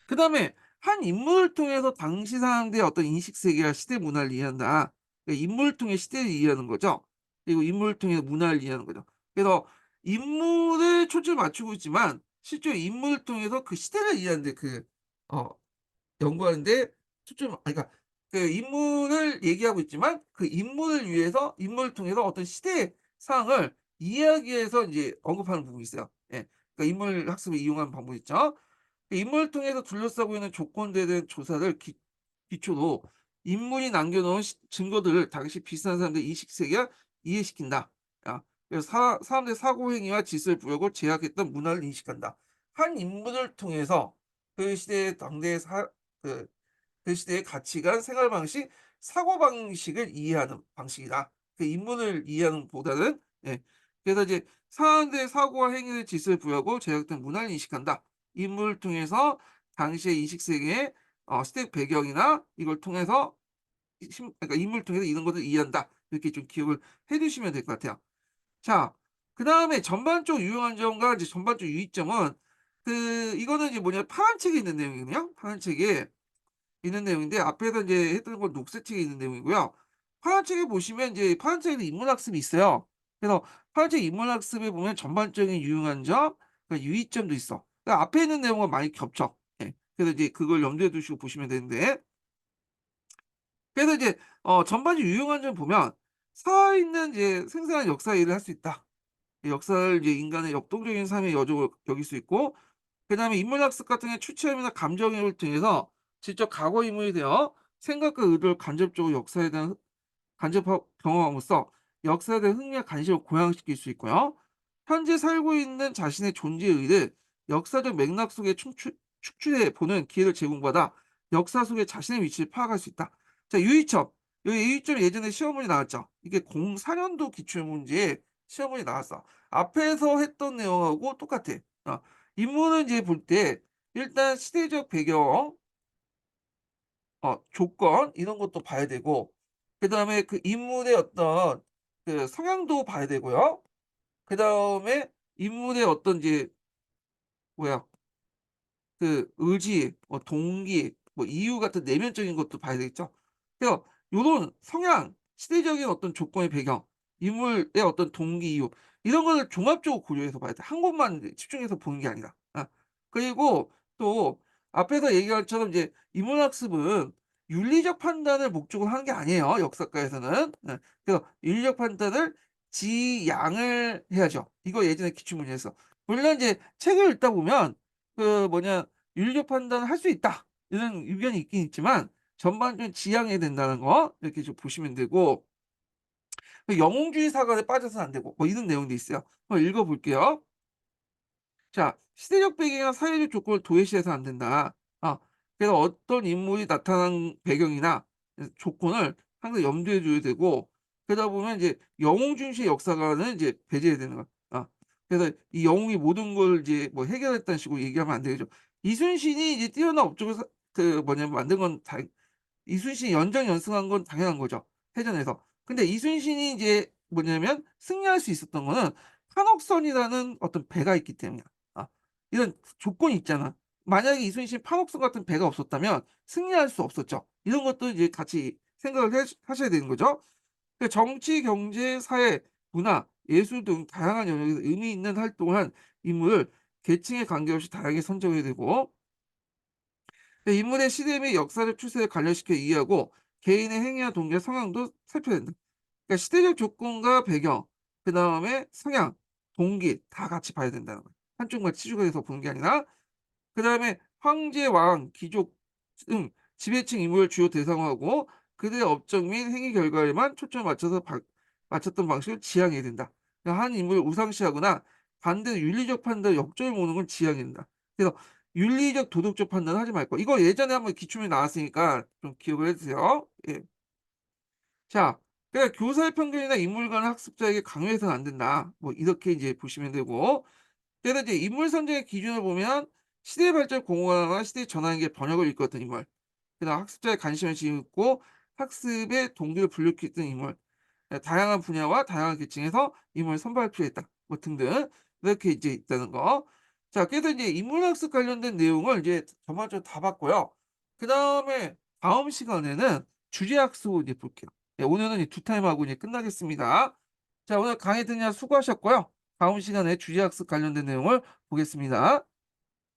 S1: 그다음에 한 인물을 통해서 당시 사람들의 어떤 인식 세계와 시대 문화를 이해한다. 그러니까 인물을 통해 시대를 이해하는 거죠. 그리고 인물을 통해 문화를 이해하는 거죠. 그래서 인물에 초점을 맞추고 있지만 실제로 인물을 통해서 그 시대를 이해하는 데 어 연구하는데 초점, 그러니까 그 인물을 얘기하고 있지만 그 인물을 위해서 인물을 통해서 어떤 시대 상황을 이해하기 위해서 인제 언급하는 부분이 있어요. 예. 그러니까 인물 학습을 이용하는 방법이 있죠. 그 인물을 통해서 둘러싸고 있는 조건들에 대한 조사를 기초로 인물이 남겨 놓은 증거들을 당시 비슷한 사람들의 인식 세계와 이해시킨다. 그래서 사람들의 사고 행위와 질서를 부여하고 제약했던 문화를 인식한다. 한 인물을 통해서 그 시대의 당대의 그 그 시대의 가치관, 생활 방식, 사고 방식을 이해하는 방식이다. 그 인물을 이해하는 보다는. 예. 그래서 이제 사람들의 사고와 행위의 질서를 부여하고 제약된 문화를 인식한다. 인물을 통해서 당시의 인식 세계의 시대 배경이나 이걸 통해서 그러니까 인물을 통해서 이런 것을 이해한다. 이렇게 좀 기억을 해 두시면 될 것 같아요. 자, 그다음에 전반적 유용한 점과 이제 전반적 유의점은, 이거는 이제 뭐냐면 파란 책에 있는 내용이거든요. 파란 책에 있는 내용인데 앞에서 인제 했던 건 녹색 책에 있는 내용이고요. 파란 책에 보시면 인제 파란 책에는 인문학습이 있어요. 그래서 파란 책 인문학습에 보면 전반적인 유용한 점, 유의점도 있어. 앞에 있는 내용과 많이 겹쳐. 예. 그래서 이제 그걸 염두에 두시고 보시면 되는데, 그래서 이제 전반적인 유용한 점 보면 살아있는 이제 생생한 역사 일을 할 수 있다. 역사를 이제 인간의 역동적인 삶의 여족을 여길 수 있고, 그다음에 인문학습 같은 게 추측이나 감정을 통해서 직접 과거 인물이 되어 생각과 의도를 간접적으로 역사에 대한 경험함으로써 역사에 대한 흥미와 관심을 고양시킬 수 있고요. 현재 살고 있는 자신의 존재의 의를 역사적 맥락 속에 축출해 보는 기회를 제공받아 역사 속에 자신의 위치를 파악할 수 있다. 자, 유의점. 이 유의점 예전에 시험문이 나왔죠. 이게 04년도 기출문제에 시험문이 나왔어. 앞에서 했던 내용하고 똑같아. 인물을 이제 볼 때 일단 시대적 배경, 조건 이런 것도 봐야 되고, 그다음에 그 인물의 어떤 그 성향도 봐야 되고요. 그다음에 인물의 어떤 이제 뭐야 그 의지, 뭐 동기, 뭐 이유 같은 내면적인 것도 봐야 되겠죠. 그래서 요런 성향, 시대적인 어떤 조건의 배경, 인물의 어떤 동기, 이유 이런 거를 종합적으로 고려해서 봐야 돼. 한 곳만 이제 집중해서 보는 게 아니라. 그리고 또 앞에서 얘기한 것처럼 이제 인문학습은 윤리적 판단을 목적으로 하는 게 아니에요, 역사과에서는. 그래서 윤리적 판단을 지양을 해야죠. 이거 예전에 기출문제에서. 물론 이제 책을 읽다 보면 그 뭐냐 윤리적 판단을 할 수 있다, 이런 의견이 있긴 있지만 전반적으로 지양해야 된다는 거 이렇게 좀 보시면 되고, 그 영웅주의 사관에 빠져서는 안 되고 뭐 이런 내용도 있어요. 한번 읽어 볼게요. 자, 시대적 배경이나 사회적 조건을 도외시해서 안 된다. 그래서 어떤 인물이 나타난 배경이나 조건을 항상 염두에 둬야 되고, 그러다 보면 이제 영웅 중시의 역사관은 이제 배제해야 되는 거야. 그래서 이 영웅이 모든 걸 이제 뭐 해결했다는 식으로 얘기하면 안 되죠. 이순신이 이제 뛰어난 업적을 뭐냐면 만든 건 이순신이 연정연승한 건 당연한 거죠, 해전에서. 근데 이순신이 이제 뭐냐면 승리할 수 있었던 거는 판옥선이라는 어떤 배가 있기 때문이야. 아, 이런 조건이 있잖아. 만약에 이순신 판옥선 같은 배가 없었다면 승리할 수 없었죠. 이런 것도 이제 같이 생각을 하셔야 되는 거죠. 그 정치, 경제, 사회, 문화, 예술 등 다양한 영역에서 의미 있는 활동을 한 인물을 계층에 관계없이 다양하게 선정해야 되고, 인물의 시대 및 역사적 추세를 관련시켜 이해하고 개인의 행위와 동기와 성향도 살펴야 된다. 그러니까 시대적 조건과 배경, 그다음에 성향, 동기 다 같이 봐야 된다는 거예요. 한쪽만 치중해서 보는 게 아니라. 그다음에 황제, 왕, 귀족 등 지배층 인물을 주요 대상으로 하고 그들의 업적 및 행위 결과에만 초점을 맞춰서 맞췄던 방식을 지향해야 된다. 그러니까 한 인물을 우상시하거나 반대로 윤리적 판단을 역적을 보는 건 지향해야 된다. 그래서 윤리적 도덕적 판단을 하지 말고 이거 예전에 한번 기출문제 나왔으니까 좀 기억을 해 주세요. 예. 자, 그러니까 교사의 편견이나 인물관 학습자에게 강요해서는 안 된다. 뭐 이렇게 이제 보시면 되고, 그래서 이제 인물 선정의 기준을 보면 시대 발전 공헌화나 시대 전환의 번역을 이끌었던 인물, 그다음 학습자의 관심을 지었고 학습의 동기를 불러일으켰던 인물, 다양한 분야와 다양한 계층에서 인물을 선발할 필요가 있다. 뭐 등등 이렇게 이제 있다는 거. 자, 그래서 이제 인문학습 관련된 내용을 이제 전반적으로 다 봤고요. 그다음에 다음 시간에는 주제학습을 이제 볼게요. 네, 오늘은 이 두 타임 하고 이제 끝나겠습니다. 자, 오늘 강의 듣느라 수고하셨고요. 다음 시간에 주제학습 관련된 내용을 보겠습니다.